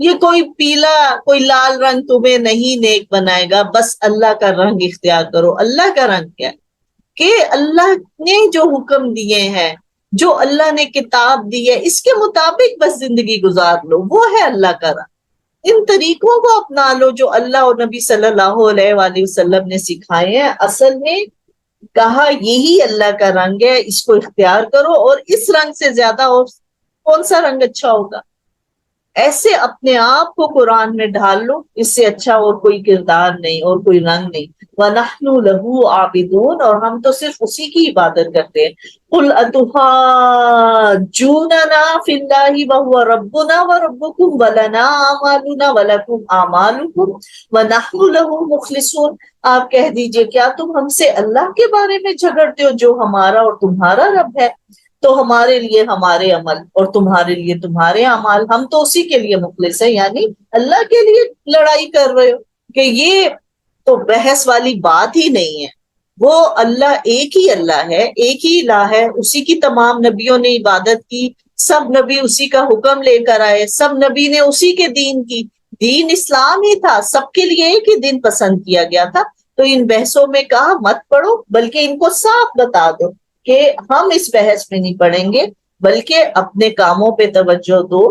یہ کوئی پیلا کوئی لال رنگ تمہیں نہیں نیک بنائے گا، بس اللہ کا رنگ اختیار کرو۔ اللہ کا رنگ کیا ہے؟ کہ اللہ نے جو حکم دیے ہیں، جو اللہ نے کتاب دی ہے، اس کے مطابق بس زندگی گزار لو، وہ ہے اللہ کا رنگ۔ ان طریقوں کو اپنا لو جو اللہ اور نبی صلی اللہ علیہ وآلہ وسلم نے سکھائے ہیں۔ اصل میں کہا یہی اللہ کا رنگ ہے، اس کو اختیار کرو، اور اس رنگ سے زیادہ اور کون سا رنگ اچھا ہوگا؟ ایسے اپنے آپ کو قرآن میں ڈھال لو، اس سے اچھا اور کوئی کردار نہیں اور کوئی رنگ نہیں۔ وَنَحْنُ لَهُ عَابِدُونَ، اور ہم تو صرف اسی کی عبادت کرتے ہیں۔ قُلْ أَتُحَاجُّونَنَا فِي اللَّهِ وَهُوَ رَبُّنَا وَرَبُّكُمْ وَلَنَا أَعْمَالُنَا وَلَكُمْ أَعْمَالُكُمْ وَنَحْنُ لَهُ مُخْلِصُونَ۔ آپ کہہ دیجئے کیا تم ہم سے اللہ کے بارے میں جھگڑتے ہو جو ہمارا اور تمہارا رب ہے؟ تو ہمارے لیے ہمارے عمل اور تمہارے لیے تمہارے اعمال، ہم تو اسی کے لیے مخلص ہیں، یعنی اللہ کے لیے لڑائی کر رہے ہو کہ یہ تو بحث والی بات ہی نہیں ہے۔ وہ اللہ ایک ہی اللہ ہے، ایک ہی الہ ہے، اسی کی تمام نبیوں نے عبادت کی، سب نبی اسی کا حکم لے کر آئے، سب نبی نے اسی کے دین کی، دین اسلام ہی تھا، سب کے لیے ایک ہی دین پسند کیا گیا تھا۔ تو ان بحثوں میں کہا مت پڑو، بلکہ ان کو صاف بتا دو کہ ہم اس بحث میں نہیں پڑیں گے، بلکہ اپنے کاموں پہ توجہ دو،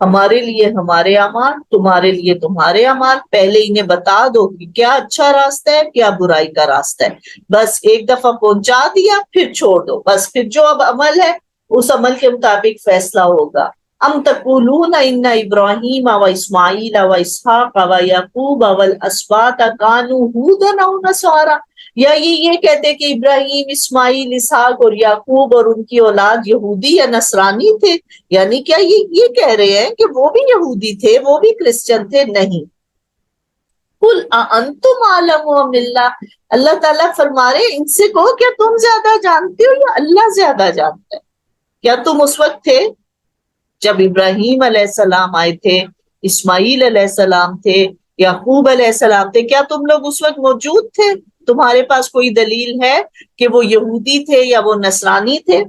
ہمارے لیے ہمارے اعمال، تمہارے لیے تمہارے اعمال، پہلے انہیں بتا دو کہ کیا اچھا راستہ ہے کیا برائی کا راستہ ہے، بس ایک دفعہ پہنچا دیا پھر چھوڑ دو، بس پھر جو اب عمل ہے اس عمل کے مطابق فیصلہ ہوگا۔ ام تقولون ان ابراہیم و اسماعیل و اسحاق و یعقوب والاسباط کانوا ھودا او نصارا، یا یہ کہتے کہ ابراہیم، اسماعیل، اسحاق اور یعقوب اور ان کی اولاد یہودی یا نصرانی تھے، یعنی کیا یہ کہہ رہے ہیں کہ وہ بھی یہودی تھے، وہ بھی کرسچن تھے؟ نہیں۔ قل انتم عالم ام اللہ، اللہ تعالیٰ فرما رہے ان سے کہو کیا تم زیادہ جانتے ہو یا اللہ زیادہ جانتا ہے؟ کیا تم اس وقت تھے جب ابراہیم علیہ السلام آئے تھے، اسماعیل علیہ السلام تھے، یعقوب علیہ السلام تھے، کیا تم لوگ اس وقت موجود تھے؟ تمہارے پاس کوئی دلیل ہے کہ وہ یہودی تھے یا وہ نصرانی تھے؟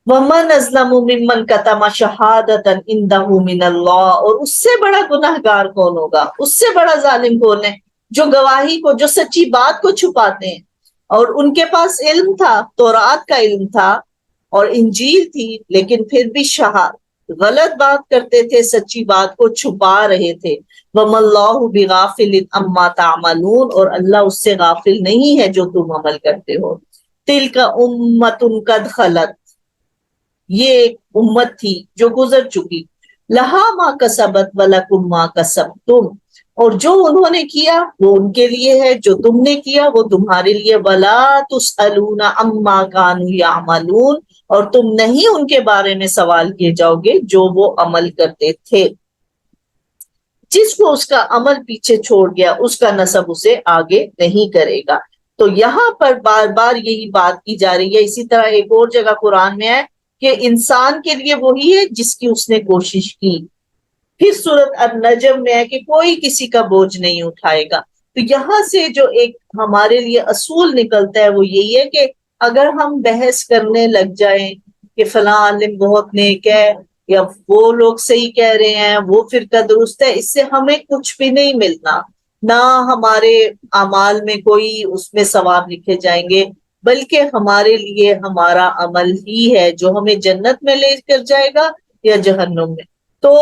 وَمَنْ أَظْلَمُ مِمَّنْ كَتَمَ شَهَادَةً عِندَهُ مِنَ اللَّهِ، اور اس سے بڑا گنہگار کون ہوگا، اس سے بڑا ظالم کون ہے جو گواہی کو، جو سچی بات کو چھپاتے ہیں۔ اور ان کے پاس علم تھا، تورات کا علم تھا اور انجیل تھی، لیکن پھر بھی غلط بات کرتے تھے، سچی بات کو چھپا رہے تھے۔ وَمَا اللَّهُ بِغَافِلٍ عَمَّا تَعْمَلُونَ، اور اللہ اس سے غافل نہیں ہے جو تم عمل کرتے ہو۔ تِلْكَ أُمَّةٌ قَدْ خَلَتْ، یہ ایک امت تھی جو گزر چکی، لہا ما کسبت ولکم ما کسبتم، اور جو انہوں نے کیا وہ ان کے لیے ہے، جو تم نے کیا وہ تمہارے لیے، ولا تسألون عما كانوا يعملون، اور تم نہیں ان کے بارے میں سوال کیے جاؤ گے جو وہ عمل کرتے تھے۔ جس کو اس کا عمل پیچھے چھوڑ گیا اس کا نسب اسے آگے نہیں کرے گا۔ تو یہاں پر بار بار یہی بات کی جا رہی ہے۔ اسی طرح ایک اور جگہ قرآن میں ہے کہ انسان کے لیے وہی ہے جس کی اس نے کوشش کی۔ پھر سورۃ النجم میں ہے کہ کوئی کسی کا بوجھ نہیں اٹھائے گا۔ تو یہاں سے جو ایک ہمارے لیے اصول نکلتا ہے وہ یہی ہے کہ اگر ہم بحث کرنے لگ جائیں کہ فلاں عالم بہت نیک ہے یا وہ لوگ صحیح کہہ رہے ہیں، وہ فرقہ درست ہے، اس سے ہمیں کچھ بھی نہیں ملنا، نہ ہمارے اعمال میں کوئی اس میں ثواب لکھے جائیں گے، بلکہ ہمارے لیے ہمارا عمل ہی ہے جو ہمیں جنت میں لے کر جائے گا یا جہنم میں۔ تو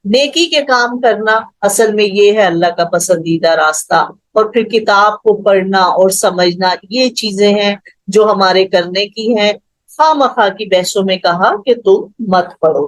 نیکی کے کام کرنا اصل میں یہ ہے اللہ کا پسندیدہ راستہ، اور پھر کتاب کو پڑھنا اور سمجھنا، یہ چیزیں ہیں جو ہمارے کرنے کی ہیں۔ خواہ مخواہ کی بحثوں میں کہا کہ تم مت پڑھو۔